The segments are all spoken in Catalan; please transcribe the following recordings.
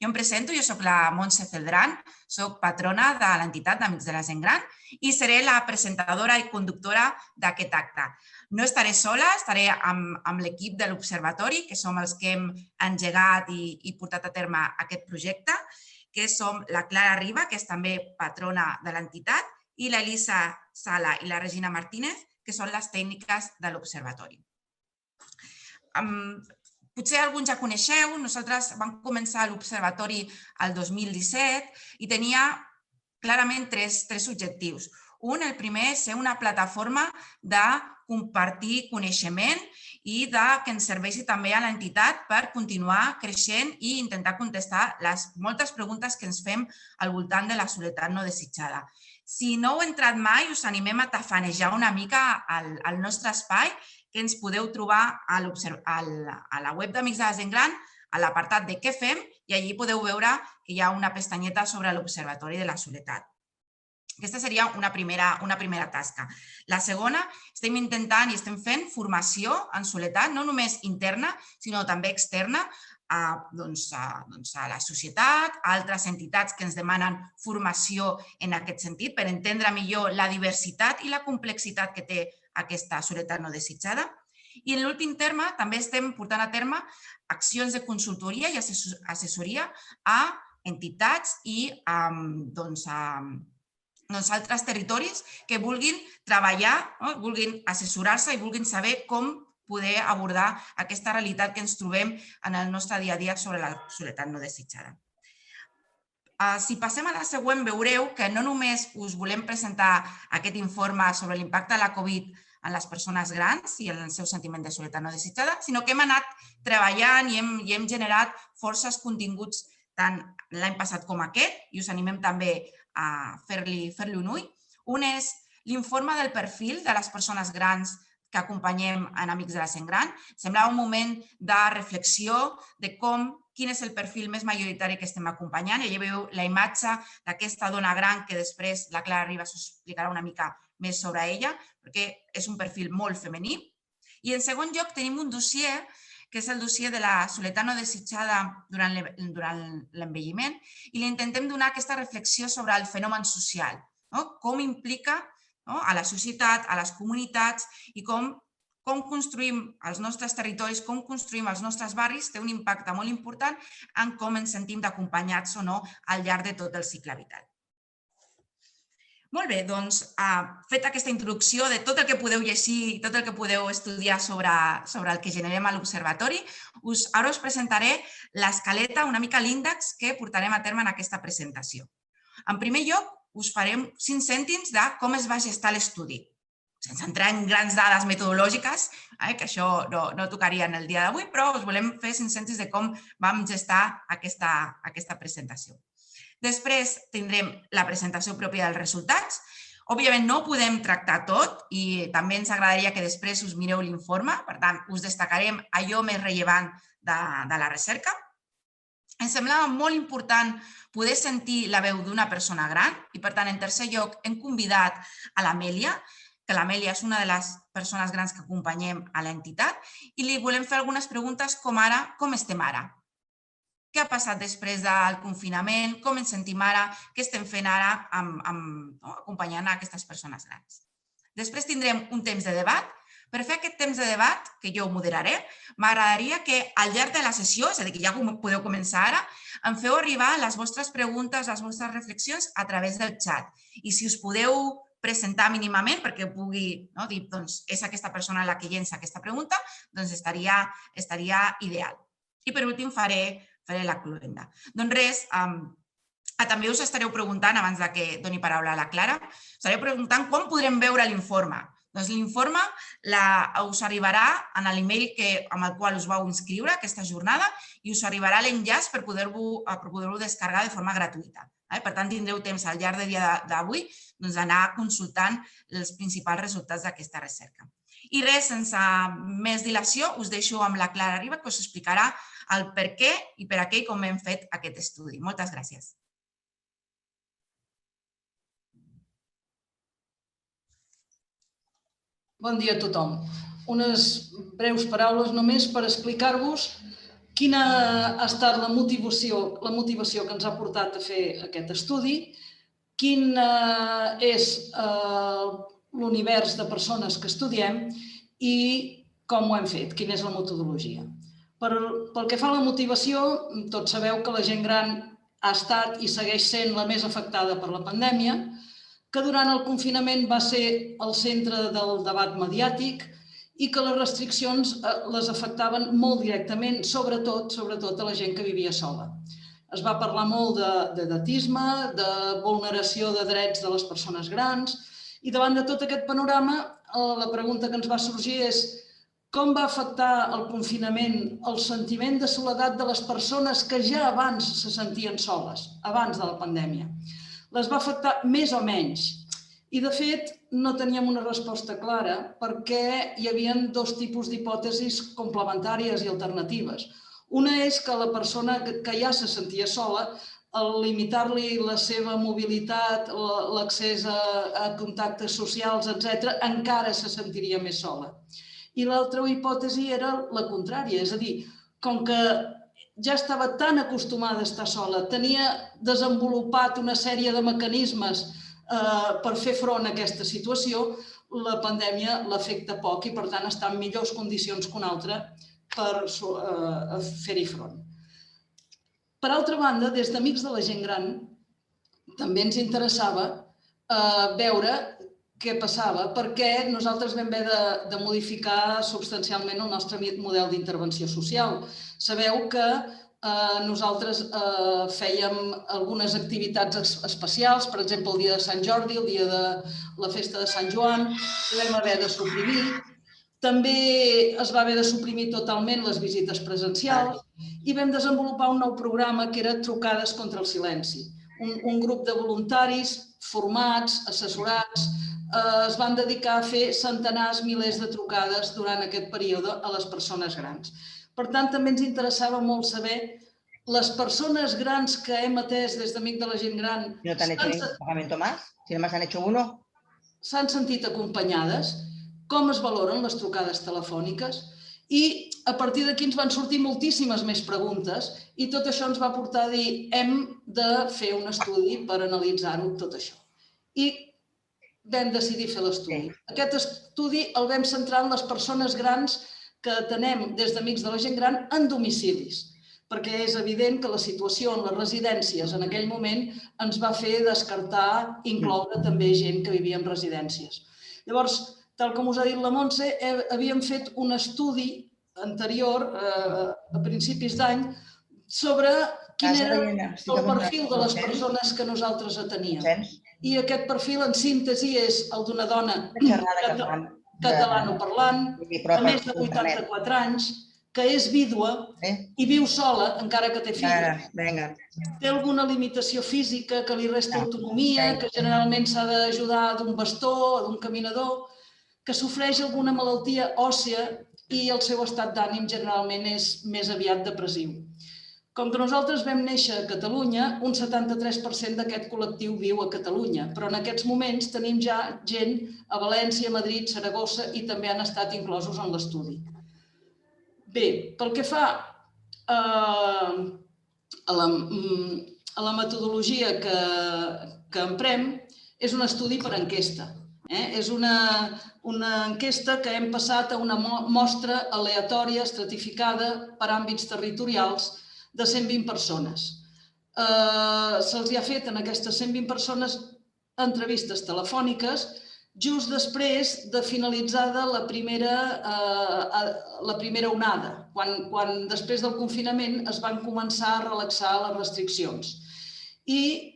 Jo em presento, jo soc la Montse Celdran, soc patrona de l'entitat d'Amics de la Gent Gran i seré la presentadora i conductora d'aquest acte. No estaré sola, estaré amb l'equip de l'Observatori, que som els que hem engegat i portat a terme aquest projecte, que som la Clara Riba, que és també patrona de l'entitat, i l'Elisa Sala i la Regina Martínez, que són les tècniques de l'Observatori. Potser alguns ja coneixeu, nosaltres vam començar l'Observatori el 2017 i tenia clarament tres objectius. Un, el primer, ser una plataforma de compartir coneixement i que ens serveixi també a l'entitat per continuar creixent i intentar contestar les moltes preguntes que ens fem al voltant de la soledat no desitjada. Si no heu entrat mai, us animem a tafanejar una mica al nostre espai, que ens podeu trobar a la web d'Amics de la Gent Gran, a l'apartat de què fem, i allí podeu veure que hi ha una pestanyeta sobre l'Observatori de la Soledat. Aquesta seria una primera tasca. La segona, estem intentant i estem fent formació en soledat, no només interna, sinó també externa, a la societat, a altres entitats que ens demanen formació en aquest sentit per entendre millor la diversitat i la complexitat que té aquesta soledat no desitjada. I en l'últim terme, també estem portant a terme accions de consultoria i assessoria a entitats i altres territoris que vulguin treballar, vulguin assessorar-se i vulguin saber com poder abordar aquesta realitat que ens trobem en el nostre dia a dia sobre la soledat no desitjada. Si passem a la següent, veureu que no només us volem presentar aquest informe sobre l'impacte de la Covid en les persones grans i en el seu sentiment de soledat no desitjada, sinó que hem anat treballant i hem generat forces continguts tant l'any passat com aquest, i us animem també a fer-li un ull. Un és l'informe del perfil de les persones grans que acompanyem en Amics de la Gent Gran. Semblava un moment de reflexió de quin és el perfil més majoritari que estem acompanyant. I allà veieu la imatge d'aquesta dona gran que després la Clara Ribas us explicarà una mica més sobre ella, perquè és un perfil molt femení. I en segon lloc tenim un dossier que és el dossier de la soledat no desitjada durant l'envelliment, i li intentem donar aquesta reflexió sobre el fenomen social, com implica a la societat, a les comunitats, i com construïm els nostres territoris, com construïm els nostres barris, té un impacte molt important en com ens sentim d'acompanyats o no al llarg de tot el cicle vital. Molt bé, doncs, feta aquesta introducció de tot el que podeu llegir i tot el que podeu estudiar sobre el que generem a l'Observatori, ara us presentaré l'escaleta, una mica l'índex que portarem a terme en aquesta presentació. En primer lloc, us farem 5 cèntims de com es va gestar l'estudi, sense entrar en grans dades metodològiques, que això no tocaria en el dia d'avui, però us volem fer 5 cèntims de com vam gestar aquesta presentació. Després tindrem la presentació pròpia dels resultats. Òbviament no podem tractar tot i també ens agradaria que després us mireu l'informe. Per tant, us destacarem allò més rellevant de la recerca. Ens semblava molt important poder sentir la veu d'una persona gran i, per tant, en tercer lloc, hem convidat a l'Amèlia, que l'Amèlia és una de les persones grans que acompanyem a l'entitat, i li volem fer algunes preguntes com ara, com estem ara? Què ha passat després del confinament? Com ens sentim ara? Què estem fent ara acompanyant aquestes persones grans? Després tindrem un temps de debat. Per fer aquest temps de debat, que jo moderaré, m'agradaria que al llarg de la sessió, és a dir, que ja podeu començar ara, em feu arribar les vostres preguntes, les vostres reflexions a través del xat. I si us podeu presentar mínimament perquè pugui dir, doncs, és aquesta persona la que llença aquesta pregunta, doncs estaria ideal. I per últim faré la cloenda. Doncs res, també us estareu preguntant, abans que doni paraula a la Clara, us estareu preguntant quan podrem veure l'informe. Doncs l'informe us arribarà en l'email amb el qual us vau inscriure aquesta jornada i us arribarà l'enllaç per poder-lo descarregar de forma gratuïta. Per tant, tindreu temps al llarg del dia d'avui d'anar consultant els principals resultats d'aquesta recerca. I res, sense més dilació, us deixo amb la Clara Riba, que us explicarà el per què i per a què i com hem fet aquest estudi. Moltes gràcies. Bon dia a tothom. Unes breus paraules només per explicar-vos Quina ha estat la motivació que ens ha portat a fer aquest estudi, quin és l'univers de persones que estudiem i com ho hem fet, quina és la metodologia. Pel que fa a la motivació, tots sabeu que la gent gran ha estat i segueix sent la més afectada per la pandèmia, que durant el confinament va ser el centre del debat mediàtic i que les restriccions les afectaven molt directament, sobretot a la gent que vivia sola. Es va parlar molt d'edatisme, de vulneració de drets de les persones grans i davant de tot aquest panorama la pregunta que ens va sorgir és com va afectar el confinament el sentiment de soledat de les persones que ja abans se sentien soles, abans de la pandèmia. Les va afectar més o menys. I, de fet, no teníem una resposta clara perquè hi havia dos tipus d'hipòtesis complementàries i alternatives. Una és que la persona que ja se sentia sola, al limitar-li la seva mobilitat, l'accés a contactes socials, etc., encara se sentiria més sola. I l'altra hipòtesi era la contrària, és a dir, com que ja estava tan acostumada a estar sola, tenia desenvolupat una sèrie de mecanismes per fer front a aquesta situació, la pandèmia l'afecta poc i, per tant, està en millors condicions que una altra per fer-hi front. Per altra banda, des d'Amics de la Gent Gran, també ens interessava veure què passava, perquè nosaltres vam haver de modificar substancialment el nostre model d'intervenció social. Sabeu que nosaltres fèiem algunes activitats especials, per exemple, el dia de Sant Jordi, el dia de la festa de Sant Joan, que vam haver de suprimir. També es va haver de suprimir totalment les visites presencials i vam desenvolupar un nou programa que era Trucades contra el silenci. Un grup de voluntaris formats, assessorats, es van dedicar a fer centenars, milers de trucades durant aquest període a les persones grans. Per tant, també ens interessava molt saber les persones grans que hem atès des d'Amic de la Gent Gran... ¿No te han hecho ningún pagamento más? Si nomás han hecho uno. S'han sentit acompanyades, com es valoren les trucades telefòniques i a partir d'aquí ens van sortir moltíssimes més preguntes i tot això ens va portar a dir hem de fer un estudi per analitzar-ho tot això. I vam decidir fer l'estudi. Aquest estudi el vam centrar en les persones grans que atenem des d'Amics de la Gent Gran en domicilis, perquè és evident que la situació en les residències en aquell moment ens va fer descartar incloure també gent que vivia en residències. Llavors, tal com us ha dit la Montse, havíem fet un estudi anterior, a principis d'any, sobre quin era el perfil de les persones que nosaltres ateníem. I aquest perfil, en síntesi, és el d'una dona catalanoparlant, de més de 84 anys, que és vídua i viu sola, encara que té fills. Té alguna limitació física que li resta autonomia, que generalment s'ha d'ajudar d'un bastó o d'un caminador, que sofreix alguna malaltia òssia i el seu estat d'ànim generalment és més aviat depressiu. Com que nosaltres vam néixer a Catalunya, un 73% d'aquest col·lectiu viu a Catalunya, però en aquests moments tenim ja gent a València, Madrid, Saragossa i també han estat inclosos en l'estudi. Bé, pel que fa a la metodologia que emprem, és un estudi per enquesta. És una enquesta que hem passat a una mostra aleatòria, estratificada per àmbits territorials de 120 persones. Se'ls ha fet en aquestes 120 persones entrevistes telefòniques just després de finalitzada la primera onada, quan després del confinament es van començar a relaxar les restriccions. I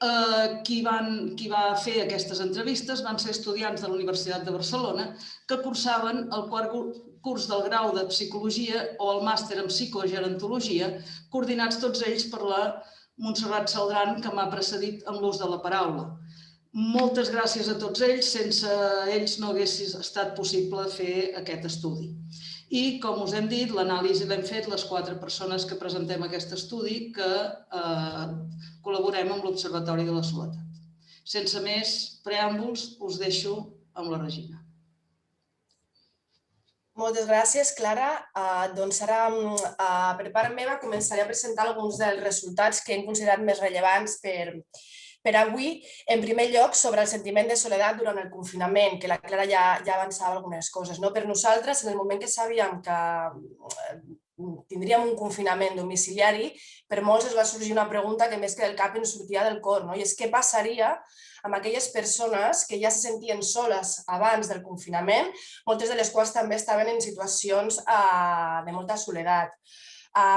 qui va fer aquestes entrevistes van ser estudiants de la Universitat de Barcelona que cursaven el quart curs del grau de Psicologia o el màster en Psicogerontologia, coordinats tots ells per la Montserrat Celdran, que m'ha precedit en l'ús de la paraula. Moltes gràcies a tots ells, sense ells no hagués estat possible fer aquest estudi. I, com us hem dit, l'anàlisi l'hem fet les 4 persones que presentem aquest estudi que col·laborem amb l'Observatori de la Soledat. Sense més preàmbuls, us deixo amb la Regina. Moltes gràcies, Clara. Doncs ara, per part meva, començaré a presentar alguns dels resultats que hem considerat més rellevants per avui. En primer lloc, sobre el sentiment de soledat durant el confinament, que la Clara ja avançava algunes coses. Per nosaltres, en el moment que sabíem que tindríem un confinament domiciliari, per molts es va sorgir una pregunta que més que del cap ens sortia del cor, i és què passaria amb aquelles persones que ja se sentien soles abans del confinament, moltes de les quals també estaven en situacions de molta soledat.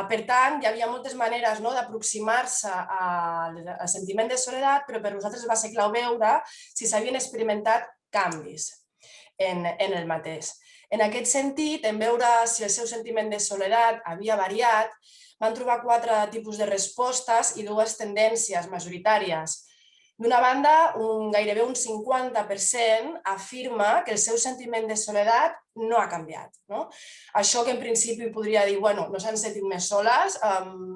Per tant, hi havia moltes maneres d'aproximar-se al sentiment de soledat, però per nosaltres va ser clau veure si s'havien experimentat canvis en el mateix. En aquest sentit, en veure si el seu sentiment de soledat havia variat, van trobar 4 tipus de respostes i 2 tendències majoritàries. D'una banda, gairebé un 50% afirma que el seu sentiment de soledat no ha canviat. Això que en principi podria dir, bueno, no s'han sentit més soles,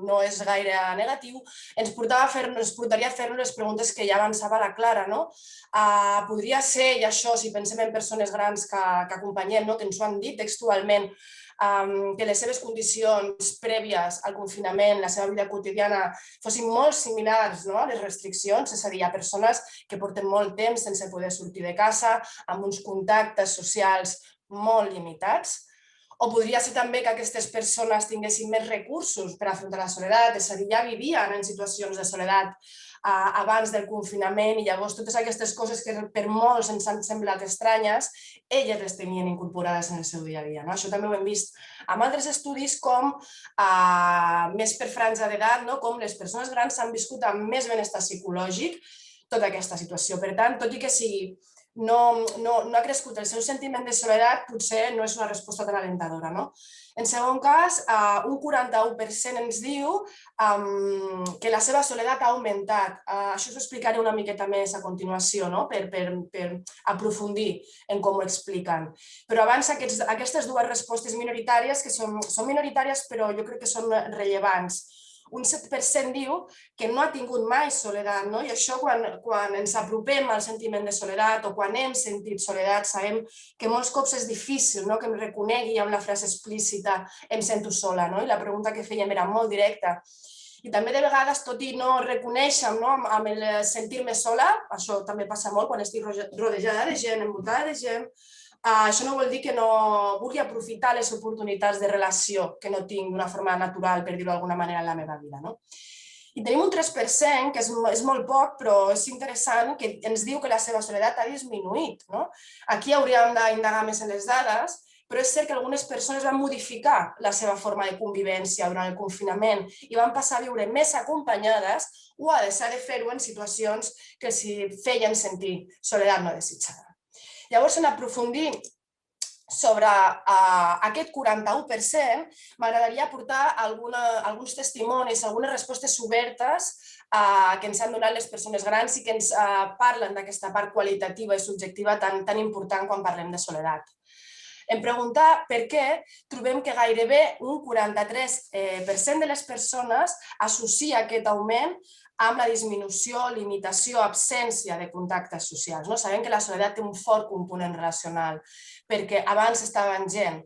no és gaire negatiu, ens portaria a fer-nos les preguntes que ja avançava la Clara. Podria ser, i això si pensem en persones grans que acompanyem, que ens ho han dit textualment, que les seves condicions prèvies al confinament, la seva vida quotidiana, fossin molt similars a les restriccions, és a dir, hi ha persones que porten molt temps sense poder sortir de casa, amb uns contactes socials molt limitats. O podria ser també que aquestes persones tinguessin més recursos per afrontar la soledat, és a dir, ja vivien en situacions de soledat abans del confinament i llavors totes aquestes coses que per molts ens han semblat estranyes, elles les tenien incorporades en el seu dia a dia. Això també ho hem vist amb altres estudis com, més per franja d'edat, com les persones grans han viscut amb més benestar psicològic tota aquesta situació. Per tant, tot i que sigui no ha crescut el seu sentiment de soledat, potser no és una resposta tan alentadora. En segon cas, un 41% ens diu que la seva soledat ha augmentat. Això us ho explicaré una miqueta més a continuació, per aprofundir en com ho expliquen. Però abans, aquestes 2 respostes minoritàries, que són minoritàries però jo crec que són rellevants. Un 7% diu que no ha tingut mai soledat, i això quan ens apropem al sentiment de soledat o quan hem sentit soledat sabem que molts cops és difícil que em reconegui amb la frase explícita em sento sola, i la pregunta que fèiem era molt directa. I també de vegades, tot i no reconèixer amb el sentir-me sola, això també passa molt quan estic rodejada de gent, envoltada de gent, això no vol dir que no vulgui aprofitar les oportunitats de relació que no tinc d'una forma natural, per dir-ho d'alguna manera, en la meva vida. I tenim un 3%, que és molt poc, però és interessant, que ens diu que la seva soledat ha disminuït. Aquí hauríem d'indagar més en les dades, però és cert que algunes persones van modificar la seva forma de convivència durant el confinament i van passar a viure més acompanyades o a deixar de fer-ho en situacions que els feien sentir soledat no desitjada. Llavors, en aprofundir sobre aquest 41%, m'agradaria aportar alguns testimonis, algunes respostes obertes que ens han donat les persones grans i que ens parlen d'aquesta part qualitativa i subjectiva tan important quan parlem de soledat. En preguntar per què, trobem que gairebé un 43% de les persones associa aquest augment amb la disminució, limitació, absència de contactes socials. Sabem que la soledat té un fort component relacional, perquè abans estava en gent.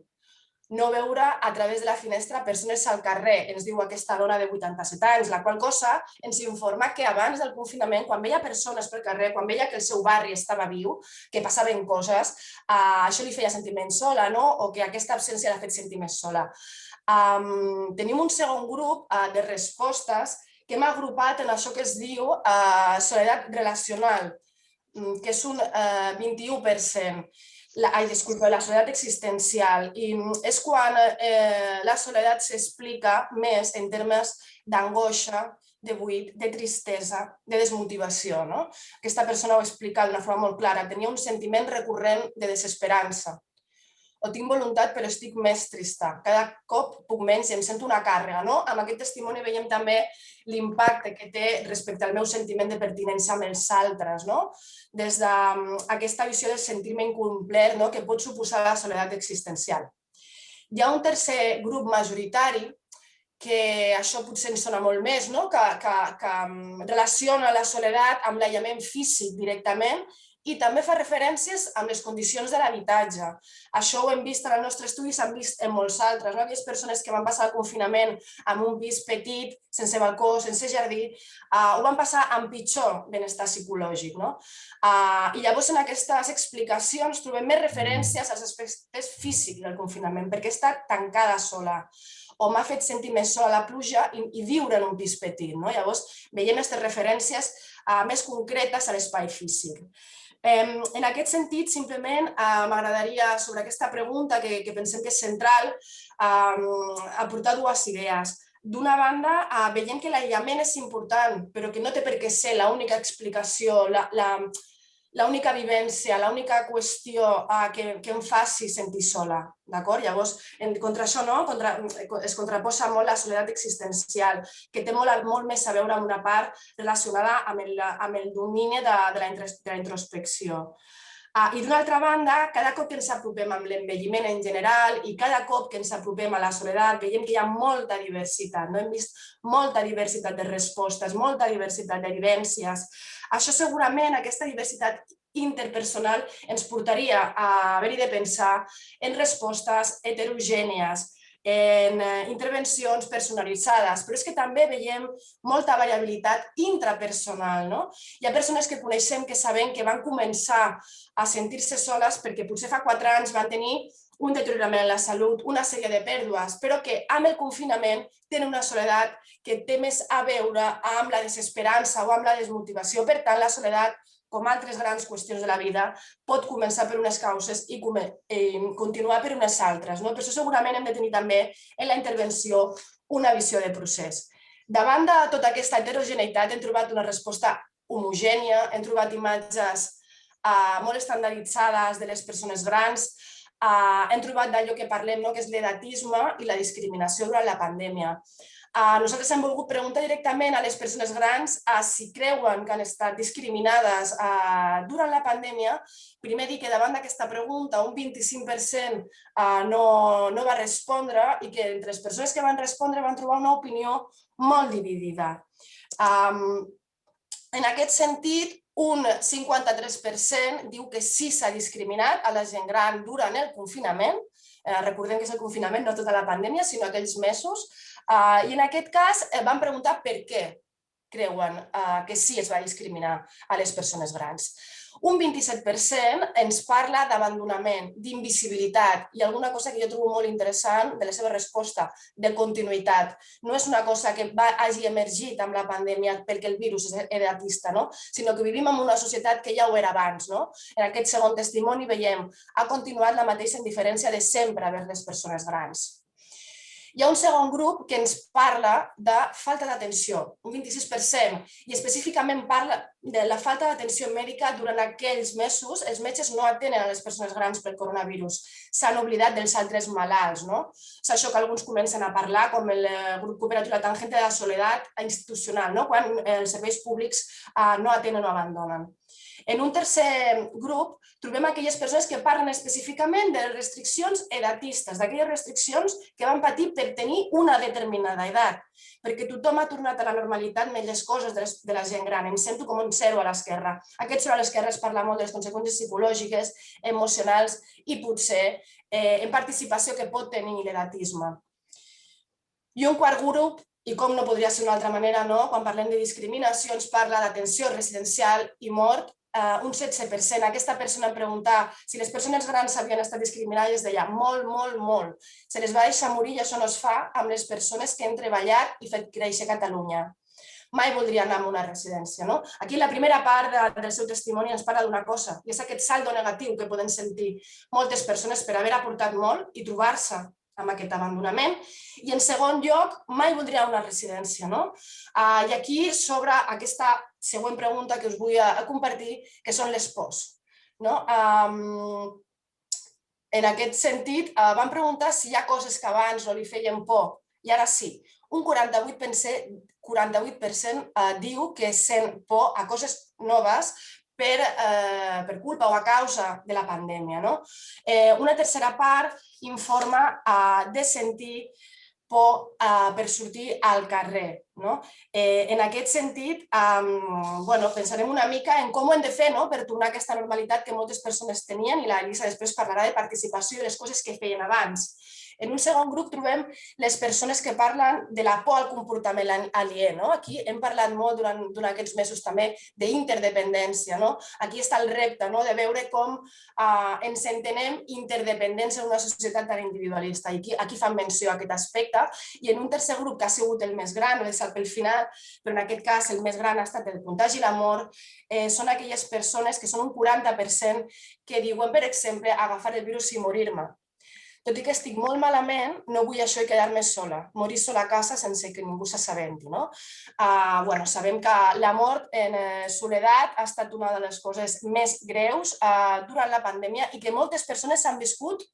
No veure a través de la finestra persones al carrer, ens diu aquesta dona de 87 anys, la qual cosa ens informa que abans del confinament, quan veia persones pel carrer, quan veia que el seu barri estava viu, que passaven coses, això li feia sentir menys sola, o que aquesta absència l'ha fet sentir més sola. Tenim un segon grup de respostes que hem agrupat en això que es diu soledat relacional, que és un 21%. La soledat existencial. I és quan la soledat s'explica més en termes d'angoixa, de buit, de tristesa, de desmotivació. Aquesta persona ho explica d'una forma molt clara. Tenia un sentiment recurrent de desesperança. O tinc voluntat però estic més trista. Cada cop puc menys i em sento una càrrega. Amb aquest testimoni veiem també l'impacte que té respecte al meu sentiment de pertinença amb els altres, des d'aquesta visió de sentir-me incomplet que pot suposar la soledat existencial. Hi ha un tercer grup majoritari que això potser ens sona molt més, que relaciona la soledat amb l'aïllament físic directament i també fa referències amb les condicions de l'habitatge. Això ho hem vist en el nostre estudi, s'han vist en molts altres. Aquelles persones que van passar el confinament amb un pis petit, sense balcó, sense jardí, ho van passar amb pitjor benestar psicològic. I llavors en aquestes explicacions trobem més referències als aspectes físics del confinament, perquè he estat tancada sola o m'ha fet sentir més sola la pluja i viure en un pis petit. Llavors veiem aquestes referències més concretes a l'espai físic. En aquest sentit, simplement m'agradaria, sobre aquesta pregunta que pensem que és central, aportar dues idees. D'una banda, veiem que l'aïllament és important, però que no té per què ser l'única explicació, l'única vivència, l'única qüestió que em faci sentir sola. Llavors, contra això es contraposa molt la soledat existencial, que té molt més a veure amb una part relacionada amb el domini de la introspecció. I d'una altra banda, cada cop que ens apropem amb l'envelliment en general i cada cop que ens apropem a la soledat, veiem que hi ha molta diversitat. Hem vist molta diversitat de respostes, molta diversitat de vivències. Això segurament, aquesta diversitat interpersonal, ens portaria a haver-hi de pensar en respostes heterogènies, en intervencions personalitzades, però és que també veiem molta variabilitat intrapersonal. Hi ha persones que coneixem, que sabem que van començar a sentir-se soles perquè potser fa 4 anys van tenir un deteriorament en la salut, una sèrie de pèrdues, però que amb el confinament tenen una soledat que té més a veure amb la desesperança o amb la desmotivació. Per tant, la soledat, com altres grans qüestions de la vida, pot començar per unes causes i continuar per unes altres. Per això segurament hem de tenir també en la intervenció una visió de procés. Davant de tota aquesta heterogeneïtat hem trobat una resposta homogènia, hem trobat imatges molt estandarditzades de les persones grans, hem trobat d'allò que parlem, que és l'edatisme i la discriminació durant la pandèmia. Nosaltres hem volgut preguntar directament a les persones grans si creuen que han estat discriminades durant la pandèmia. Primer dir que davant d'aquesta pregunta un 25% no va respondre i que entre les persones que van respondre van trobar una opinió molt dividida. En aquest sentit, un 53% diu que sí s'ha discriminat a la gent gran durant el confinament. Recordem que és el confinament, no tota la pandèmia, sinó aquells mesos. I en aquest cas van preguntar per què creuen que sí es va discriminar a les persones grans. Un 27% ens parla d'abandonament, d'invisibilitat i alguna cosa que jo trobo molt interessant de la seva resposta, de continuïtat. No és una cosa que hagi emergit amb la pandèmia perquè el virus és edatista, sinó que vivim en una societat que ja ho era abans. En aquest segon testimoni veiem ha continuat la mateixa indiferència de sempre vers les persones grans. Hi ha un segon grup que ens parla de falta d'atenció, un 26%, i específicament parla de la falta d'atenció mèdica durant aquells mesos. Els metges no atenen a les persones grans pel coronavirus, s'han oblidat dels altres malalts. És això que alguns comencen a parlar, com el grup cooperatiu La Tangente de la Soledat institucional, quan els serveis públics no atenen o abandonen. En un tercer grup trobem aquelles persones que parlen específicament de les restriccions edatistes, d'aquelles restriccions que van patir per tenir una determinada edat, perquè tothom ha tornat a la normalitat menys les coses de la gent gran. Em sento com un zero a l'esquerra. Aquest zero a l'esquerra es parla molt de les conseqüències psicològiques, emocionals i potser en participació que pot tenir l'edatisme. I un quart grup, i com no podria ser d'una altra manera, quan parlem de discriminació ens parla d'atenció residencial i mort, un 16%. Aquesta persona em preguntava si les persones grans havien estat discriminades, deia molt, molt, molt. Se les va deixar morir i això no es fa amb les persones que han treballat i fet créixer Catalunya. Mai voldria anar a una residència. Aquí la primera part del seu testimoni ens parla d'una cosa, i és aquest saldo negatiu que poden sentir moltes persones per haver aportat molt i trobar-se amb aquest abandonament. I en segon lloc, mai voldria una residència. I aquí s'obre aquesta següent pregunta que us vull compartir, que són les pors. En aquest sentit, van preguntar si hi ha coses que abans no li feien por, i ara sí. Un 48% diu que sent por a coses noves per culpa o a causa de la pandèmia. Una tercera part informa de sentir por per sortir al carrer. En aquest sentit, pensarem una mica en com ho hem de fer per tornar a aquesta normalitat que moltes persones tenien, i la Elisa després parlarà de participació i les coses que feien abans. En un segon grup trobem les persones que parlen de la por al comportament aliè. Aquí hem parlat molt durant aquests mesos també d'interdependència. Aquí està el repte de veure com ens entenem interdependents en una societat tan individualista. I aquí fan menció a aquest aspecte. I en un tercer grup, que ha sigut el més gran, ho he deixat pel final, però en aquest cas el més gran ha estat el contagi i la mort, són aquelles persones que són un 40% que diuen, per exemple, agafar el virus i morir-me. Tot i que estic molt malament, no vull això i quedar-me sola, morir sola a casa sense que ningú s'assabenti. Sabem que la mort en soledat ha estat una de les coses més greus durant la pandèmia i que moltes persones s'han viscut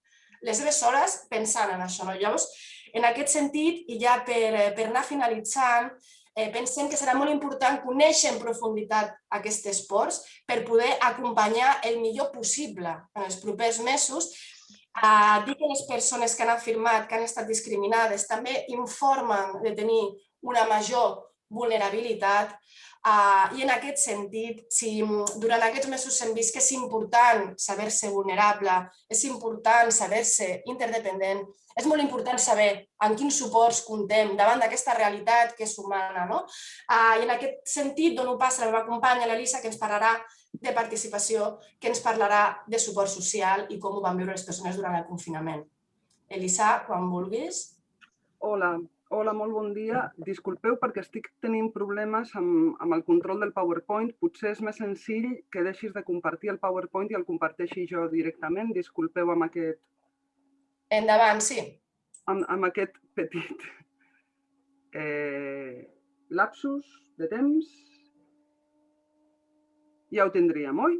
les seves hores pensant en això. Llavors, en aquest sentit, i ja per anar finalitzant, pensem que serà molt important conèixer en profunditat aquests esports per poder acompanyar el millor possible en els propers mesos. Dir que les persones que han afirmat que han estat discriminades també informen de tenir una major vulnerabilitat i en aquest sentit, si durant aquests mesos hem vist que és important saber-se vulnerable, és important saber-se interdependent, és molt important saber en quins suports comptem davant d'aquesta realitat que és humana. I en aquest sentit dono pas a la meva companya, l'Elisa, que ens parlarà de participació, que ens parlarà de suport social i com ho van viure les persones durant el confinament. Elisa, quan vulguis. Hola, molt bon dia. Disculpeu perquè estic tenint problemes amb el control del PowerPoint. Potser és més senzill que deixis de compartir el PowerPoint i el comparteixi jo directament. Disculpeu amb aquest... Endavant, sí. Amb aquest petit lapsus de temps. Ja ho tindríem, oi?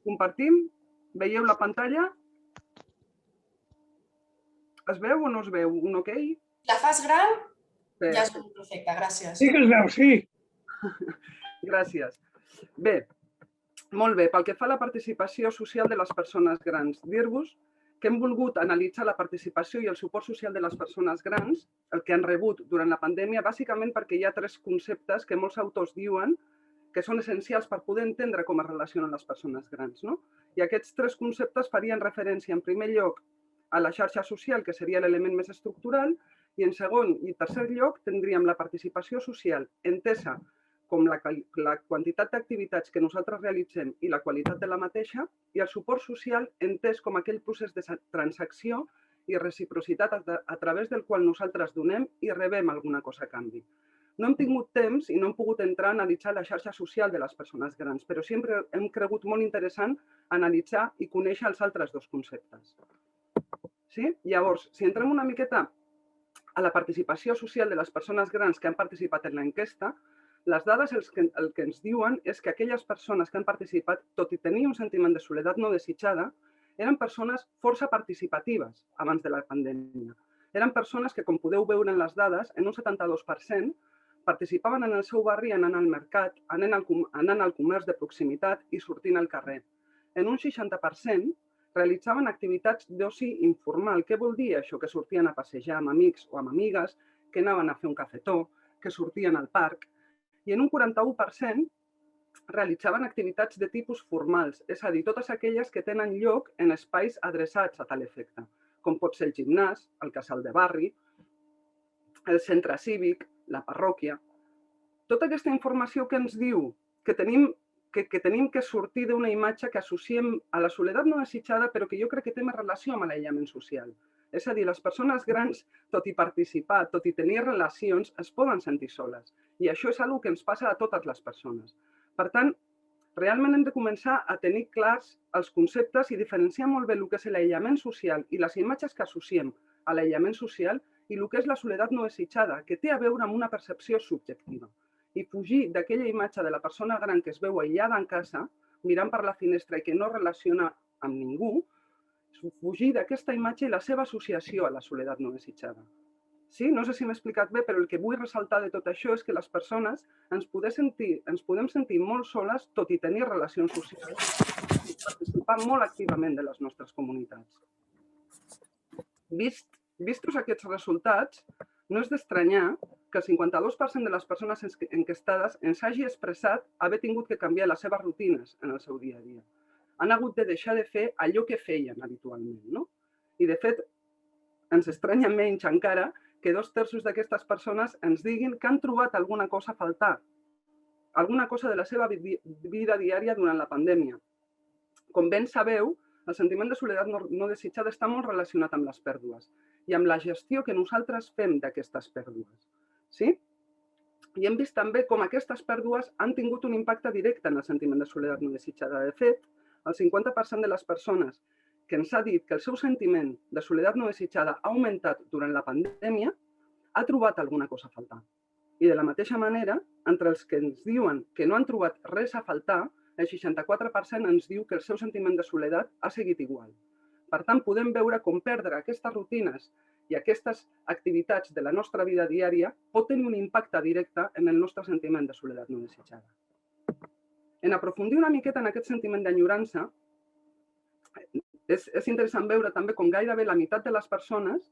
Compartim? Veieu la pantalla? Es veu o no es veu? Un ok? La fas gran? Ja és perfecte, gràcies. Sí que es veu, sí. Gràcies. Bé, molt bé. Pel que fa a la participació social de les persones grans, dir-vos que hem volgut analitzar la participació i el suport social de les persones grans, el que han rebut durant la pandèmia, bàsicament perquè hi ha 3 conceptes que molts autors diuen que són essencials per poder entendre com es relacionen les persones grans. I aquests 3 conceptes farien referència, en primer lloc, a la xarxa social, que seria l'element més estructural, i en segon i tercer lloc tindríem la participació social entesa com la quantitat d'activitats que nosaltres realitzem i la qualitat de la mateixa, i el suport social entès com aquell procés de transacció i reciprocitat a través del qual nosaltres donem i rebem alguna cosa a canvi. No hem tingut temps i no hem pogut entrar a analitzar la xarxa social de les persones grans, però sempre hem cregut molt interessant analitzar i conèixer els altres 2 conceptes. Llavors, si entrem una miqueta a la participació social de les persones grans que han participat en l'enquesta, les dades el que ens diuen és que aquelles persones que han participat, tot i tenir un sentiment de soledat no desitjada, eren persones força participatives abans de la pandèmia. Eren persones que, com podeu veure en les dades, en un 72% participaven en el seu barri anant al mercat, anant al comerç de proximitat i sortint al carrer. En un 60% realitzaven activitats d'oci informal. Què vol dir això? Que sortien a passejar amb amics o amb amigues, que anaven a fer un cafetó, que sortien al parc. I en un 41% realitzaven activitats de tipus formals, és a dir, totes aquelles que tenen lloc en espais adreçats a tal efecte, com pot ser el gimnàs, el casal de barri, el centre cívic, la parròquia. Tota aquesta informació que ens diu que tenim que sortir d'una imatge que associem a la soledat no desitjada, però que jo crec que té més relació amb l'aïllament social. És a dir, les persones grans, tot i participar, tot i tenir relacions, es poden sentir soles. I això és una cosa que ens passa a totes les persones. Per tant, realment hem de començar a tenir clars els conceptes i diferenciar molt bé el que és l'aïllament social i les imatges que associem a l'aïllament social i el que és la soledat no desitjada, que té a veure amb una percepció subjectiva. I fugir d'aquella imatge de la persona gran que es veu aïllada en casa, mirant per la finestra i que no relaciona amb ningú, fugir d'aquesta imatge i la seva associació a la soledat no desitjada. Sí? No sé si m'he explicat bé, però el que vull ressaltar de tot això és que les persones ens podem sentir molt soles, tot i tenir relacions socials i participar molt activament de les nostres comunitats. Vistos aquests resultats, no és d'estranyar que el 52% de les persones enquestades ens hagi expressat haver tingut que canviar les seves rutines en el seu dia a dia. Han hagut de deixar de fer allò que feien habitualment, no? I, de fet, ens estranya menys encara que 2/3 d'aquestes persones ens diguin que han trobat alguna cosa a faltar, alguna cosa de la seva vida diària durant la pandèmia. Com ben sabeu, el sentiment de soledat no desitjada està molt relacionat amb les pèrdues i amb la gestió que nosaltres fem d'aquestes pèrdues. Sí? I hem vist també com aquestes pèrdues han tingut un impacte directe en el sentiment de soledat no desitjada. De fet, el 50% de les persones que ens ha dit que el seu sentiment de soledat no desitjada ha augmentat durant la pandèmia ha trobat alguna cosa a faltar. I de la mateixa manera, entre els que ens diuen que no han trobat res a faltar, el 64% ens diu que el seu sentiment de soledat ha seguit igual. Per tant, podem veure com perdre aquestes rutines i aquestes activitats de la nostra vida diària pot tenir un impacte directe en el nostre sentiment de soledat no desitjada. En aprofundir una miqueta en aquest sentiment d'enyorança, és interessant veure també com gairebé la meitat de les persones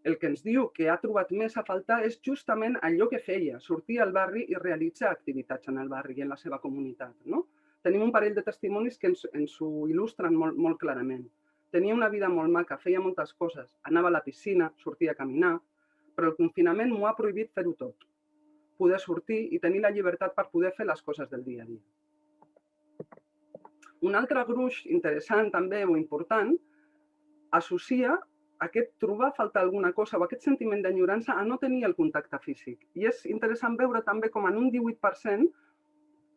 el que ens diu que ha trobat més a faltar és justament allò que feia, sortir al barri i realitzar activitats en el barri i en la seva comunitat. Tenim un parell de testimonis que ens ho il·lustren molt clarament. Tenia una vida molt maca, feia moltes coses, anava a la piscina, sortia a caminar, però el confinament m'ho ha prohibit fer-ho tot. Poder sortir i tenir la llibertat per poder fer les coses del dia a dia. Un altre gruix interessant també o important associa aquest trobar a faltar alguna cosa o aquest sentiment d'enyorança a no tenir el contacte físic. I és interessant veure també com en un 18%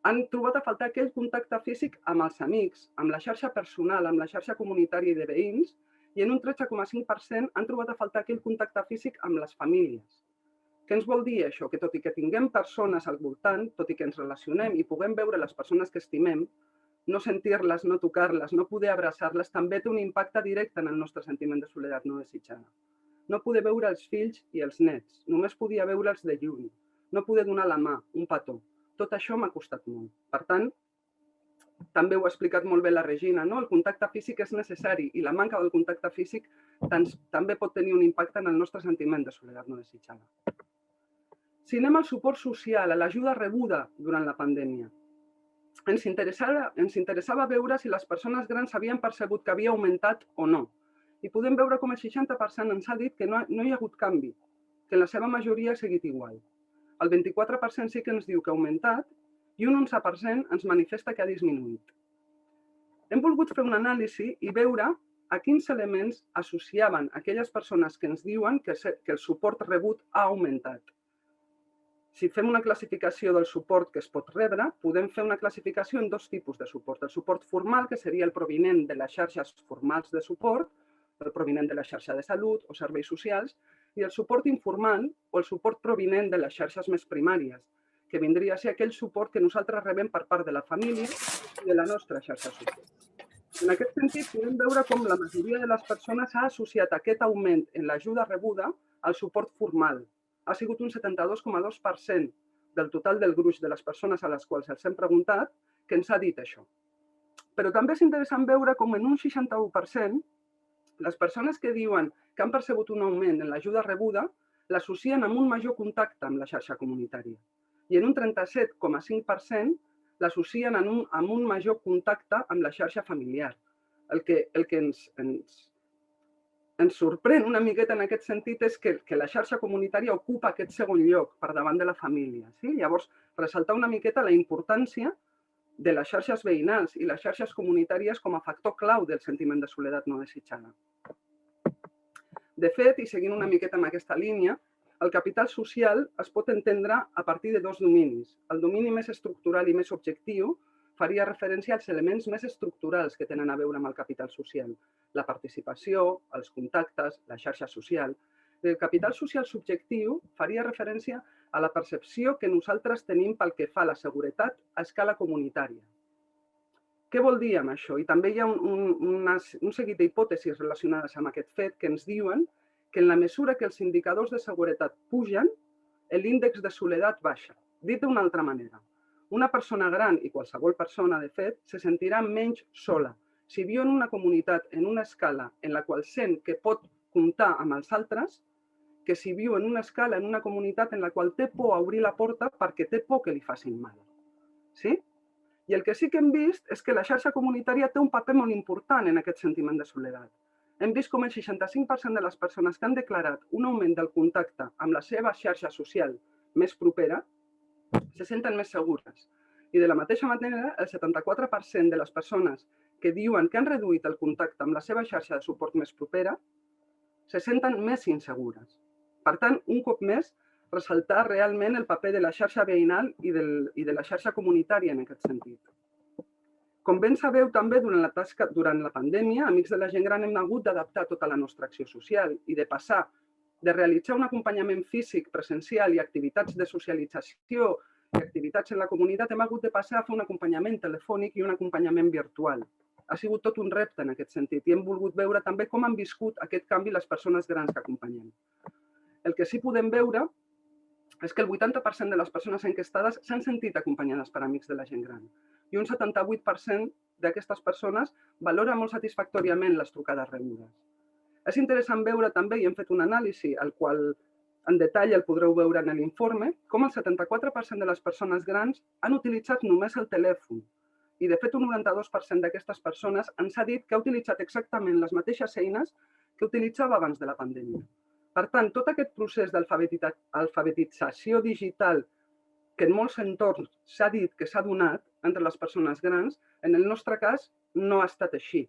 han trobat a faltar aquell contacte físic amb els amics, amb la xarxa personal, amb la xarxa comunitària i de veïns, i en un 13,5% han trobat a faltar aquell contacte físic amb les famílies. Què ens vol dir això? Que tot i que tinguem persones al voltant, tot i que ens relacionem i puguem veure les persones que estimem, no sentir-les, no tocar-les, no poder abraçar-les, també té un impacte directe en el nostre sentiment de soledat no desitjada. No poder veure els fills i els nets, només podia veure'ls de lluny, no poder donar la mà, un petó. Tot això m'ha costat molt. Per tant, també ho ha explicat molt bé la Regina, el contacte físic és necessari i la manca del contacte físic també pot tenir un impacte en el nostre sentiment de soledat no desitjada. Si anem al suport social, a l'ajuda rebuda durant la pandèmia, ens interessava veure si les persones grans havien percebut que havia augmentat o no. I podem veure com el 60% ens ha dit que no hi ha hagut canvi, que en la seva majoria ha seguit igual. El 24% sí que ens diu que ha augmentat i un 11% ens manifesta que ha disminuït. Hem volgut fer un anàlisi i veure a quins elements associaven aquelles persones que ens diuen que el suport rebut ha augmentat. Si fem una classificació del suport que es pot rebre, podem fer una classificació en dos tipus de suport. El suport formal, que seria el provinent de les xarxes formals de suport, el provinent de la xarxa de salut o serveis socials, i el suport informal o el suport provinent de les xarxes més primàries, que vindria a ser aquell suport que nosaltres rebem per part de la família i de la nostra xarxa social. En aquest sentit, podem veure com la majoria de les persones ha associat aquest augment en l'ajuda rebuda al suport formal. Ha sigut un 72,2% del total del gruix de les persones a les quals els hem preguntat que ens ha dit això. Però també és interessant veure com en un 61% les persones que diuen que han percebut un augment en l'ajuda rebuda l'associen amb un major contacte amb la xarxa comunitària. I en un 37,5% l'associen amb un major contacte amb la xarxa familiar. El que ens sorprèn una miqueta en aquest sentit és que la xarxa comunitària ocupa aquest segon lloc per davant de la família. Llavors, ressaltar una miqueta la importància de les xarxes veïnals i les xarxes comunitàries com a factor clau del sentiment de soledat no desitjada. De fet, i seguint una miqueta amb aquesta línia, el capital social es pot entendre a partir de dos dominis. El domini més estructural i més objectiu faria referència als elements més estructurals que tenen a veure amb el capital social. La participació, els contactes, la xarxa social. El capital social subjectiu faria referència a la percepció que nosaltres tenim pel que fa a la seguretat a escala comunitària. Què vol dir amb això? I també hi ha un seguit d'hipòtesis relacionades amb aquest fet que ens diuen que en la mesura que els indicadors de seguretat pugen, l'índex de soledat baixa. Dit d'una altra manera, una persona gran i qualsevol persona, de fet, se sentirà menys sola si viu en una comunitat en una escala en la qual sent que pot comptar amb els altres que si viu en una escala, en una comunitat en la qual té por a obrir la porta perquè té por que li facin mal. Sí? I el que sí que hem vist és que la xarxa comunitària té un paper molt important en aquest sentiment de soledat. Hem vist com el 65% de les persones que han declarat un augment del contacte amb la seva xarxa social més propera se senten més segures. I de la mateixa manera, el 74% de les persones que diuen que han reduït el contacte amb la seva xarxa de suport més propera se senten més insegures. Per tant, un cop més, ressaltar realment el paper de la xarxa veïnal i de la xarxa comunitària en aquest sentit. Com ben sabeu, també durant la pandèmia, Amics de la Gent Gran hem hagut d'adaptar tota la nostra acció social i de passar de realitzar un acompanyament físic, presencial i activitats de socialització i activitats en la comunitat, hem hagut de passar a fer un acompanyament telefònic i un acompanyament virtual. Ha sigut tot un repte en aquest sentit i hem volgut veure també com han viscut aquest canvi les persones grans que acompanyem. El que sí podem veure és que el 80% de les persones enquestades s'han sentit acompanyades per Amics de la Gent Gran i un 78% d'aquestes persones valora molt satisfactòriament les trucades rebudes. És interessant veure també, i hem fet un anàlisi, el qual en detall el podreu veure en l'informe, com el 74% de les persones grans han utilitzat només el telèfon i, de fet, un 92% d'aquestes persones ens ha dit que ha utilitzat exactament les mateixes eines que utilitzava abans de la pandèmia. Per tant, tot aquest procés d'alfabetització digital que en molts entorns s'ha dit que s'ha donat entre les persones grans, en el nostre cas no ha estat així.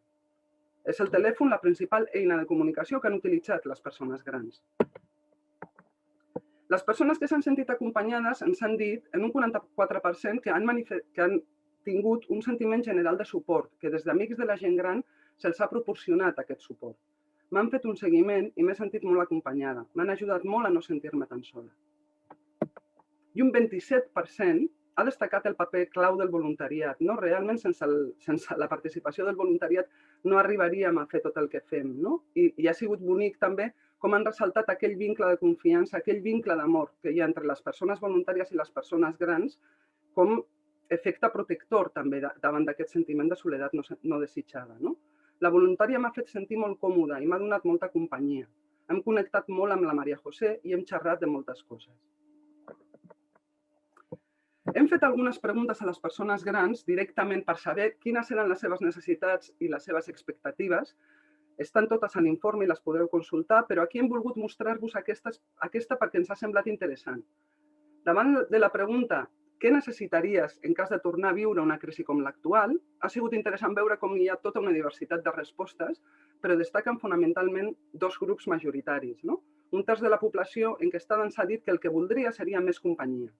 És el telèfon la principal eina de comunicació que han utilitzat les persones grans. Les persones que s'han sentit acompanyades ens han dit en un 44% que han tingut un sentiment general de suport, que des d'Amics de la Gent Gran se'ls ha proporcionat aquest suport. M'han fet un seguiment i m'he sentit molt acompanyada. M'han ajudat molt a no sentir-me tan sola. I un 27% ha destacat el paper clau del voluntariat. Realment, sense la participació del voluntariat no arribaríem a fer tot el que fem. I ha sigut bonic també com han ressaltat aquell vincle de confiança, aquell vincle d'amor que hi ha entre les persones voluntàries i les persones grans com efecte protector també davant d'aquest sentiment de soledat no desitjada. La voluntària m'ha fet sentir molt còmoda i m'ha donat molta companyia. Hem connectat molt amb la Maria José i hem xerrat de moltes coses. Hem fet algunes preguntes a les persones grans directament per saber quines eren les seves necessitats i les seves expectatives. Estan totes a l'informe i les podreu consultar, però aquí hem volgut mostrar-vos aquesta perquè ens ha semblat interessant. Davant de la pregunta què necessitaries en cas de tornar a viure una crisi com l'actual, ha sigut interessant veure com hi ha tota una diversitat de respostes, però destaquen fonamentalment dos grups majoritaris. Un terç de la població enquestada ens ha dit que el que voldria seria més companyia.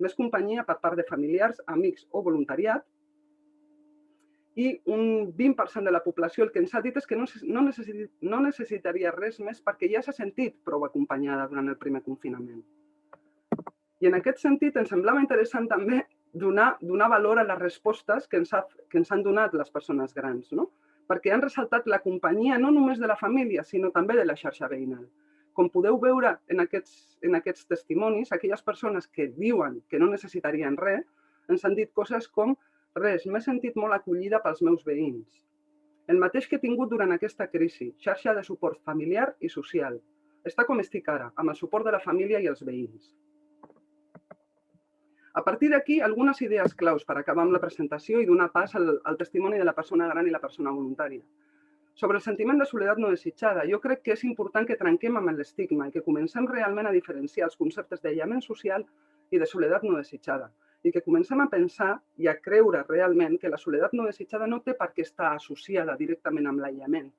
Més companyia per part de familiars, amics o voluntariat. I un 20% de la població el que ens ha dit és que no necessitaria res més perquè ja s'ha sentit prou acompanyada durant el primer confinament. I en aquest sentit ens semblava interessant també donar valor a les respostes que ens han donat les persones grans, perquè han ressaltat la companyia no només de la família, sinó també de la xarxa veïnal. Com podeu veure en aquests testimonis, aquelles persones que diuen que no necessitarien res, ens han dit coses com res, m'he sentit molt acollida pels meus veïns. El mateix que he tingut durant aquesta crisi, xarxa de suport familiar i social. Està com estic ara, amb el suport de la família i els veïns. A partir d'aquí, algunes idees claus per acabar amb la presentació i donar pas al testimoni de la persona gran i la persona voluntària. Sobre el sentiment de soledat no desitjada, jo crec que és important que trenquem amb l'estigma i que comencem realment a diferenciar els conceptes d'aïllament social i de soledat no desitjada i que comencem a pensar i a creure realment que la soledat no desitjada no té per què estar associada directament amb l'aïllament